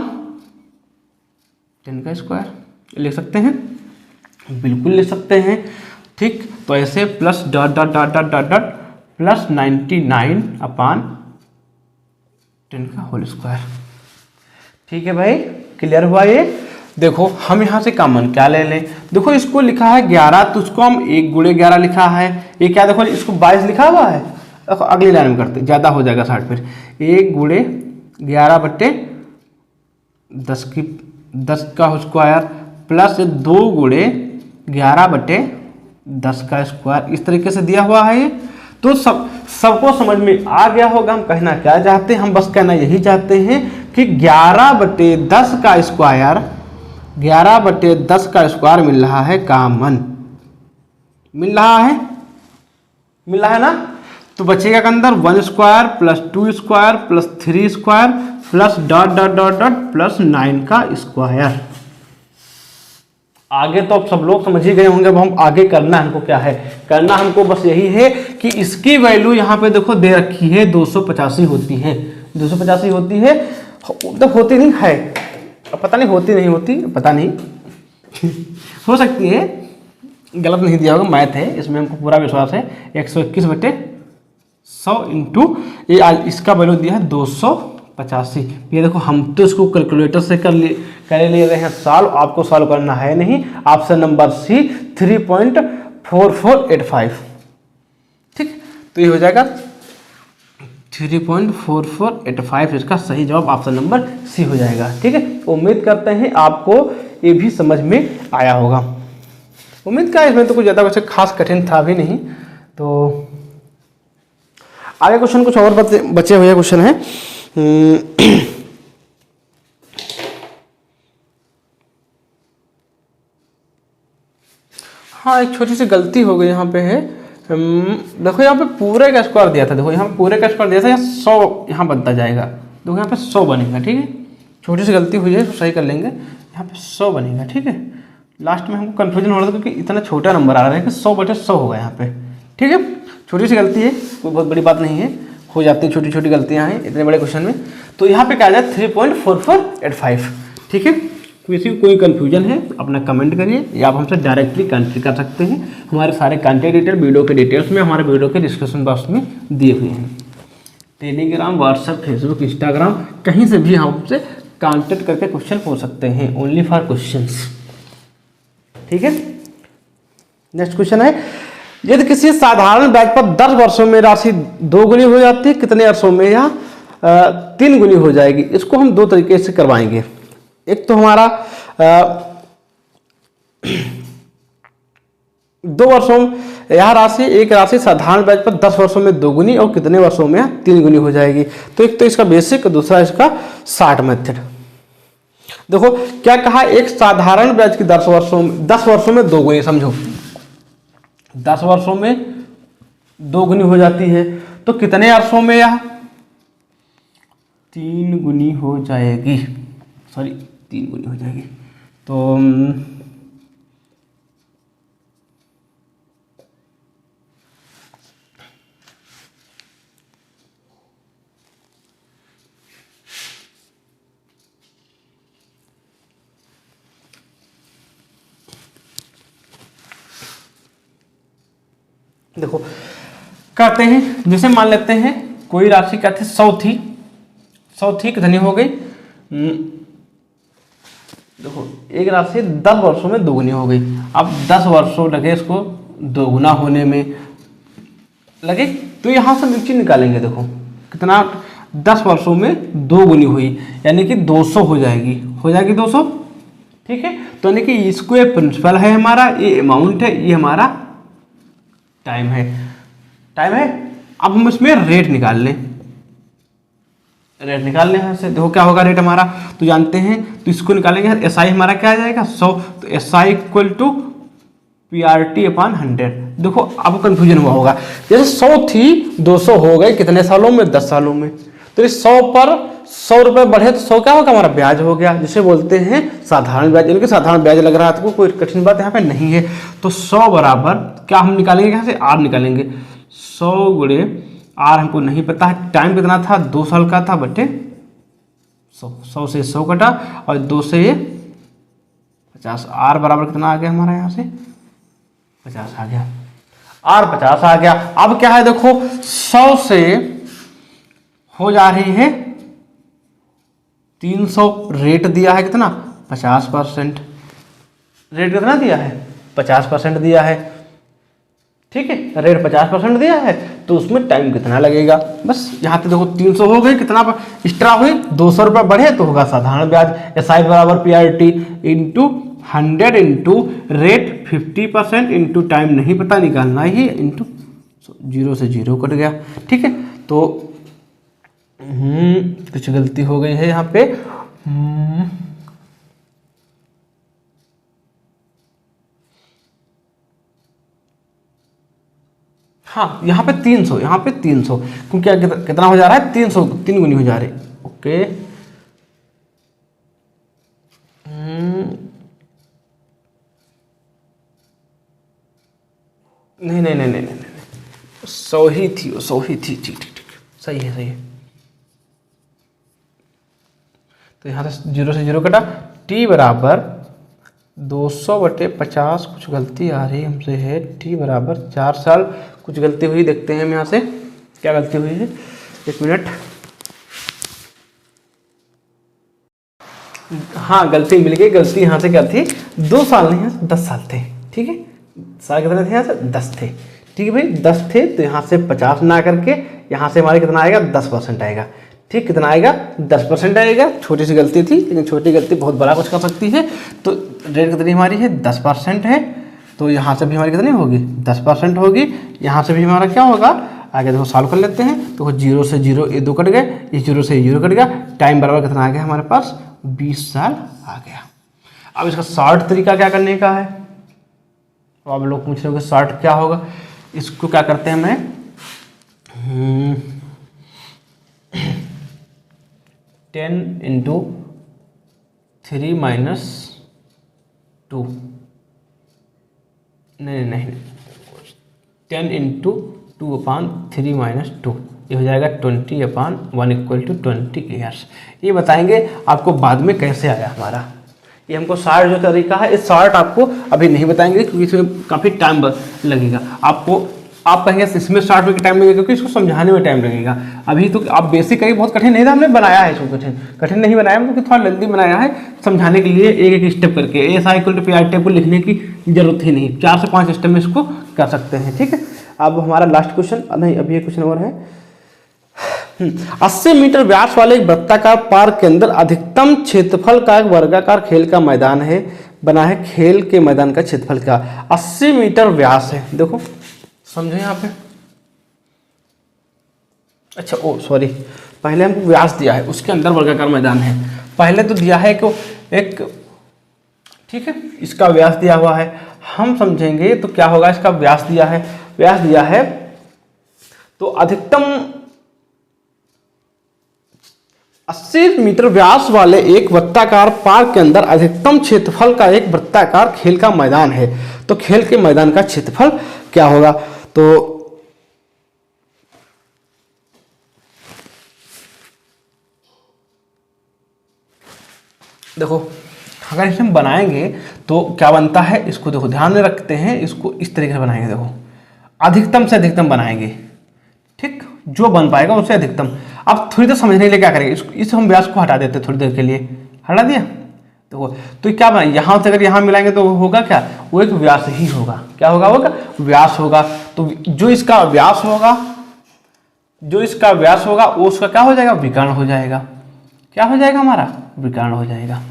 Speaker 2: का स्क्वायर लिख सकते हैं, बिल्कुल लिख सकते हैं। ठीक, तो ऐसे plus dot dot dot dot dot dot plus 99/10 का होल स्क्वायर। ठीक है भाई, क्लियर हुआ ये। देखो हम यहाँ से कॉमन क्या ले लें, देखो इसको लिखा है 11 तो उसको हम 1 × 11 लिखा है, ये क्या देखो इसको 22 लिखा हुआ है। देखो अगली लाइन में करते, ज़्यादा हो जाएगा 60, फिर 1 × 11/10 का स्क्वायर प्लस 2 × 11/10 का स्क्वायर, इस तरीके से दिया हुआ है ये। तो सबको समझ में आ गया होगा हम कहना क्या चाहते हैं। हम बस कहना यही चाहते हैं कि 11/10 का स्क्वायर, 11/10 का स्क्वायर मिल रहा है कॉमन, मिल रहा है ना। तो बचेगा के अंदर 1 square plus 2 square plus 3 square plus dot dot dot dot plus 9 का स्क्वायर। आगे तो अब सब लोग समझ ही गए होंगे। अब हम आगे करना हमको क्या है, करना हमको बस यही है कि इसकी वैल्यू यहाँ पे देखो दे रखी है 285 होती है, 285 होती है, तो होती नहीं है, पता नहीं होती नहीं होती, पता नहीं हो सकती है, गलत नहीं दिया होगा, मैथ है इसमें हमको पूरा विश्वास है। 121/100 इंटू ये आज इसका वैल्यू दिया है 285। ये देखो हम तो इसको कैलकुलेटर से कर ले रहे हैं सॉल्व, आपको सॉल्व करना है नहीं। Option number C 3.4485। ठीक, तो ये हो जाएगा 3.4485, इसका सही जवाब ऑप्शन नंबर सी हो जाएगा। ठीक है, उम्मीद करते हैं आपको ये भी समझ में आया होगा। उम्मीद का इसमें तो कुछ ज़्यादा कुछ खास कठिन था भी नहीं। तो आगे क्वेश्चन कुछ और बचे हुए क्वेश्चन हैं। हाँ, एक छोटी सी गलती हो गई यहाँ पे है। देखो यहाँ पे पूरे का स्क्वायर दिया था, देखो यहाँ पे पूरे का स्क्वायर दिया था, यहाँ 100 यहाँ बनता जाएगा, देखो यहाँ पे 100 बनेगा। ठीक है, छोटी सी गलती हुई है तो सही कर लेंगे, यहाँ पे 100 बनेगा। ठीक है, लास्ट में हमको कन्फ्यूजन हो रहा था क्योंकि इतना छोटा नंबर आ रहा है कि 100/100 होगा यहाँ पे। ठीक है, छोटी सी गलती है, कोई बहुत बड़ी बात नहीं है, हो जाती है छोटी छोटी गलतियाँ हैं इतने बड़े क्वेश्चन में। तो यहाँ पे क्या आ जाए 3.4485। ठीक है, किसी को कोई कन्फ्यूजन है तो अपना कमेंट करिए या आप हमसे डायरेक्टली कनेक्ट कर सकते हैं। हमारे सारे कॉन्टैक्ट डिटेल वीडियो के डिटेल्स में हमारे वीडियो के डिस्क्रिप्शन बॉक्स में दिए हुए हैं। टेलीग्राम, व्हाट्सएप, फेसबुक, इंस्टाग्राम, कहीं से भी हमसे कॉन्टैक्ट करके क्वेश्चन पूछ सकते हैं, ओनली फॉर क्वेश्चंस। ठीक है, नेक्स्ट क्वेश्चन है, यदि किसी साधारण ब्याज पर 10 वर्षों में राशि 2 गुनी हो जाती है, कितने वर्षों में यह 3 गुनी हो जाएगी। इसको हम 2 तरीके से करवाएंगे। एक तो हमारा 2 वर्षों में यह राशि, एक राशि साधारण ब्याज पर 10 वर्षों में 2 गुनी और कितने वर्षों में 3 गुनी हो जाएगी। तो एक तो इसका बेसिक, दूसरा इसका शॉर्ट मेथड। देखो क्या कहा, एक साधारण ब्याज की 10 वर्षों में 2 गुनी, समझो 10 वर्षों में 2 गुनी हो जाती है, तो कितने वर्षों में यह 3 गुनी हो जाएगी, 3 गुनी हो जाएगी। तो देखो कहते हैं, जैसे मान लेते हैं कोई राशि कहते हैं 100 थी, कितनी हो गई, देखो एक राशि 10 वर्षों में 2 गुनी हो गई। अब 10 वर्षों लगे इसको 2 गुना होने में लगे, तो यहाँ से नीचे निकालेंगे। देखो कितना, 10 वर्षों में 2 गुनी हुई, यानी कि 200 हो जाएगी 200। ठीक है, तो यानी कि इसको ये प्रिंसिपल है हमारा, ये अमाउंट है, ये हमारा टाइम है। अब हम इसमें रेट निकाल लें, यहाँ से देखो क्या होगा रेट हमारा, तो जानते हैं, तो इसको निकालेंगे। SI हमारा क्या आ जाएगा 100, तो SI इक्वल टू PRT/100। देखो अब कंफ्यूजन हुआ होगा, जैसे 100 थी 200 हो गए, कितने सालों में, 10 सालों में। तो इस 100 पर 100 रुपये बढ़े तो 100 क्या होगा, हमारा ब्याज हो गया, जिसे बोलते हैं साधारण ब्याज। यानी कि साधारण ब्याज लग रहा है आपको, कोई कठिन बात यहाँ पे नहीं है। तो 100 बराबर क्या हम निकालेंगे, यहाँ से R निकालेंगे, 100 × आर हमको नहीं पता है, टाइम कितना था 2 साल का था बटे 100 से 100 कटा और 2 से ये 50, आर बराबर कितना आ गया हमारा यहाँ से 50 आ गया, आर 50 आ गया। अब क्या है देखो 100 से हो जा रही है 300, रेट दिया है कितना 50%, रेट कितना दिया है 50% दिया है, ठीक है, रेट 50% दिया है तो उसमें टाइम कितना लगेगा, बस यहाँ पे देखो 300 हो गई, कितना एक्स्ट्रा हुई 200 रुपये बढ़े तो होगा साधारण ब्याज, एसआई बराबर PRT into 100 into rate 50% into time नहीं पता निकालना ही इंटू 0 से 0 कट गया, ठीक है। तो कुछ गलती हो गई है यहाँ पे, हाँ यहाँ पे 300, यहाँ पे 300 क्योंकि कितना हो जा रहा है 300, 3 गुनी हो जा रही, ओके। नहीं नहीं नहीं नहीं नहीं नहीं 100 ही थी, 100 ही थी, ठीक ठीक ठीक, सही है सही है। तो यहाँ से 0 से 0 कटा, टी बराबर 200/50, कुछ गलती आ रही हमसे है, टी बराबर 4 साल, कुछ गलती हुई, देखते हैं हम यहाँ से क्या गलती हुई है, 1 मिनट। हाँ गलती मिल गई, गलती यहाँ से क्या थी 2 साल नहीं, यहाँ से 10 साल थे, ठीक है, साल कितने थे यहाँ से 10 थे, ठीक है भाई 10 थे, तो यहाँ से 50 ना करके यहाँ से हमारे कितना आएगा 10% आएगा, ठीक, कितना आएगा 10% आएगा, छोटी सी गलती थी लेकिन छोटी गलती बहुत बड़ा कुछ कर सकती है। तो रेट कितनी हमारी है 10% है, तो यहाँ से भी हमारी कितनी होगी 10% होगी, यहाँ से भी हमारा क्या होगा, आगे देखो सॉल्व कर लेते हैं, तो 0 से 0 ये 2 कट गए, ये 0 से 0 कट गया, टाइम बराबर कितना आ गया हमारे पास 20 साल आ गया। अब इसका शॉर्ट तरीका क्या करने का है, तो आप लोग पूछ रहे हो कि शॉर्ट क्या होगा, इसको क्या करते हैं मैं 10 इंटू 3 माइनस 2, नहीं 10 इंटू 2/3 माइनस 2, ये हो जाएगा 20/1 इक्वल टू 20 ईयर्स। ये बताएंगे आपको बाद में कैसे आया हमारा, ये हमको शॉर्ट जो तरीका है, इस शॉर्ट आपको अभी नहीं बताएंगे क्योंकि इसमें काफ़ी टाइम लगेगा आपको, आप कहेंगे इसमें स्टार्ट में टाइम लगेगा क्योंकि इसको समझाने में टाइम लगेगा। अभी तो आप बेसिक कहीं बहुत कठिन नहीं था, हमने बनाया है इसको, कठिन नहीं बनाया क्योंकि थोड़ा जल्दी बनाया है समझाने के लिए, एक एक स्टेप करके एसआई इक्वल टू पीआरटी को लिखने की जरूरत ही नहीं, 4 से 5 स्टेप में इसको कर सकते हैं, ठीक है। अब हमारा लास्ट क्वेश्चन, नहीं अभी एक क्वेश्चन और है, 80 मीटर व्यास वाले एक वृत्ताकार पार्क के अंदर अधिकतम क्षेत्रफल का एक वर्गाकार खेल का मैदान है बना है, खेल के मैदान का क्षेत्रफल का 80 मीटर व्यास है, देखो समझो यहाँ पे, अच्छा ओ सॉरी, पहले हमको व्यास दिया है उसके अंदर वर्गाकार मैदान है, पहले तो दिया है कि एक, ठीक है, इसका व्यास दिया हुआ है, हम समझेंगे तो क्या होगा, इसका व्यास दिया है, व्यास दिया है तो अधिकतम 80 मीटर व्यास वाले एक वृत्ताकार पार्क के अंदर अधिकतम क्षेत्रफल का एक वृत्ताकार खेल का मैदान है, तो खेल के मैदान का क्षेत्रफल क्या होगा, तो देखो अगर इसे हम बनाएंगे तो क्या बनता है, इसको देखो ध्यान में रखते हैं, इसको इस तरीके से बनाएंगे, देखो अधिकतम से अधिकतम बनाएंगे, ठीक, जो बन पाएगा उससे अधिकतम। अब थोड़ी देर समझने के लिए क्या करेंगे, इस हम व्यास को हटा देते हैं थोड़ी देर के लिए, हटा दिया, देखो तो क्या बना, यहाँ से अगर यहाँ मिलाएंगे तो होगा क्या, वो एक व्यास ही होगा, क्या होगा, वो व्यास होगा, तो जो इसका व्यास होगा, जो इसका व्यास होगा वो उसका क्या हो जाएगा, विकर्ण हो जाएगा, क्या हो जाएगा हमारा, विकर्ण हो जाएगा।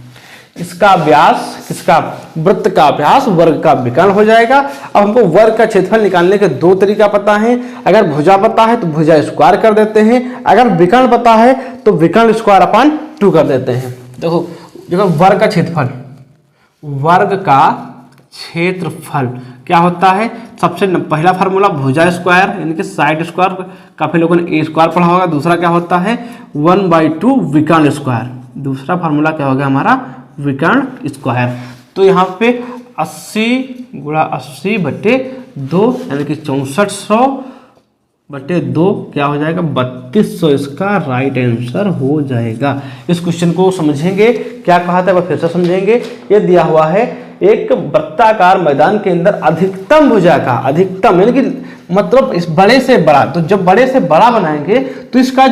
Speaker 2: इसका व्यास, किसका, वृत्त का व्यास वर्ग का विकर्ण हो जाएगा। अब हमको वर्ग का क्षेत्रफल निकालने के 2 तरीका पता है, अगर भुजा पता है तो भुजा स्क्वायर कर देते हैं, अगर विकर्ण पता है तो विकर्ण स्क्वायर अपॉन 2 कर देते हैं। देखो देखो वर्ग का क्षेत्रफल, वर्ग का क्षेत्रफल क्या होता है, सबसे पहला फार्मूला भुजा स्क्वायर यानी कि साइड स्क्वायर, काफी लोगों ने ए स्क्वायर पढ़ा होगा, दूसरा क्या होता है 1/2 विकर्ण स्क्वायर, दूसरा फार्मूला क्या हो गया हमारा विकर्ण स्क्वायर। तो यहाँ पे 80 × 80/2 यानी कि 6400 बटे 2 क्या हो जाएगा 3200, इसका राइट आंसर हो जाएगा। इस क्वेश्चन को समझेंगे क्या कहा था, फिर से समझेंगे। ये दिया हुआ है एक वृत्ताकार मैदान के अंदर अधिकतम भुजा का, अधिकतम यानी कि मतलब इस बड़े से बड़ा, तो जब बड़े से बड़ा बनाएंगे तो इसका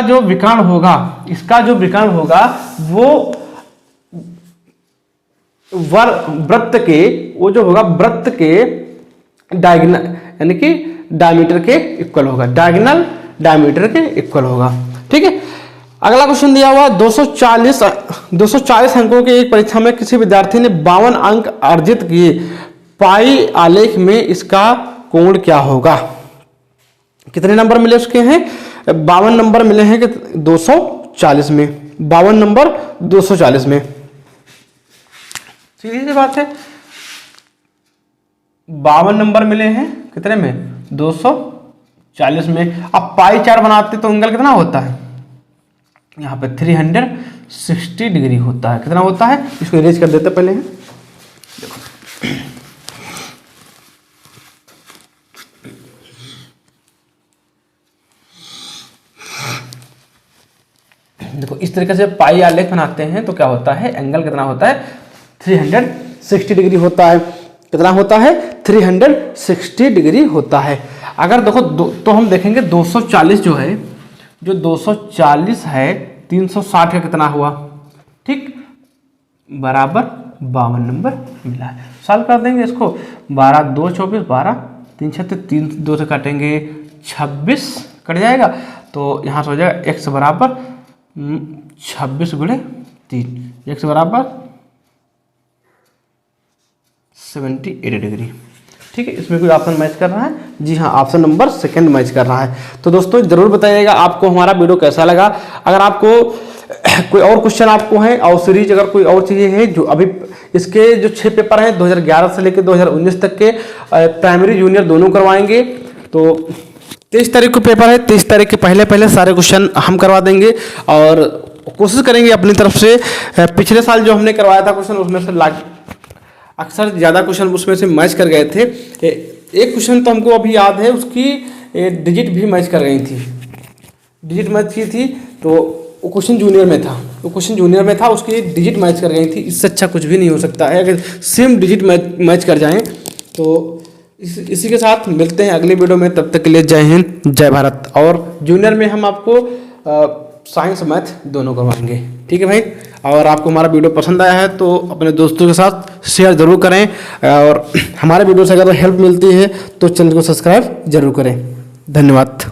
Speaker 2: जो विकर्ण होगा वो वृत्त के वो जो होगा वृत्त के डायगोनल यानी कि डायमीटर के इक्वल होगा, डायगोनल डायमीटर के इक्वल होगा। ठीक है, अगला क्वेश्चन दिया हुआ 240 अंकों के एक परीक्षा में किसी विद्यार्थी ने 52 अंक अर्जित किए, पाई आलेख में इसका कोण क्या होगा। कितने नंबर मिले उसके हैं, 52 नंबर मिले हैं कि 240 में, 52 नंबर 240 में, सीधी सी बात है। 52 नंबर मिले हैं कितने में 240 में। अब पाई चार्ट बनाते तो एंगल कितना होता है, यहाँ पे 360 डिग्री होता है। कितना होता है, इसको इरेज कर देते पहले हैं। देखो इस तरीके से पाई आलेख बनाते हैं तो क्या होता है, एंगल कितना होता है 360 डिग्री होता है। कितना होता है 360 डिग्री होता है। अगर देखो तो हम देखेंगे 240 जो है, जो 240 है 360 का कितना हुआ, ठीक बराबर 52 नंबर मिला है। सॉल्व कर देंगे इसको, 12 2 24, 12 3 36, 3 2 से काटेंगे 26 कट जाएगा, तो यहाँ से हो जाएगा x बराबर 26 गुणे 3, x बराबर 78 डिग्री। ठीक है, इसमें कोई ऑप्शन मैच कर रहा है, जी हाँ ऑप्शन नंबर सेकंड मैच कर रहा है। तो दोस्तों जरूर बताइएगा आपको हमारा वीडियो कैसा लगा। अगर आपको कोई और क्वेश्चन आपको है और सीरीज अगर कोई और चीज़ें हैं जो अभी इसके जो 6 पेपर हैं 2011 से लेकर 2019 तक के प्राइमरी जूनियर दोनों करवाएंगे। तो 23 तारीख को पेपर है, 23 तारीख के पहले सारे क्वेश्चन हम करवा देंगे और कोशिश करेंगे अपनी तरफ से। पिछले साल जो हमने करवाया था क्वेश्चन उसमें से अक्सर ज़्यादा क्वेश्चन उसमें से मैच कर गए थे। एक क्वेश्चन तो हमको अभी याद है, उसकी डिजिट भी मैच कर गई थी, डिजिट मैच की थी, तो वो क्वेश्चन जूनियर में था, उसकी डिजिट मैच कर गई थी। इससे अच्छा कुछ भी नहीं हो सकता है अगर सेम डिजिट मैच कर जाएं। तो इसी के साथ मिलते हैं अगले वीडियो में, तब तक के लिए जय हिंद जय भारत। और जूनियर में हम आपको साइंस मैथ दोनों करवाएंगे। ठीक है भाई, और आपको हमारा वीडियो पसंद आया है तो अपने दोस्तों के साथ शेयर ज़रूर करें, और हमारे वीडियो से अगर हेल्प मिलती है तो चैनल को सब्सक्राइब जरूर करें। धन्यवाद।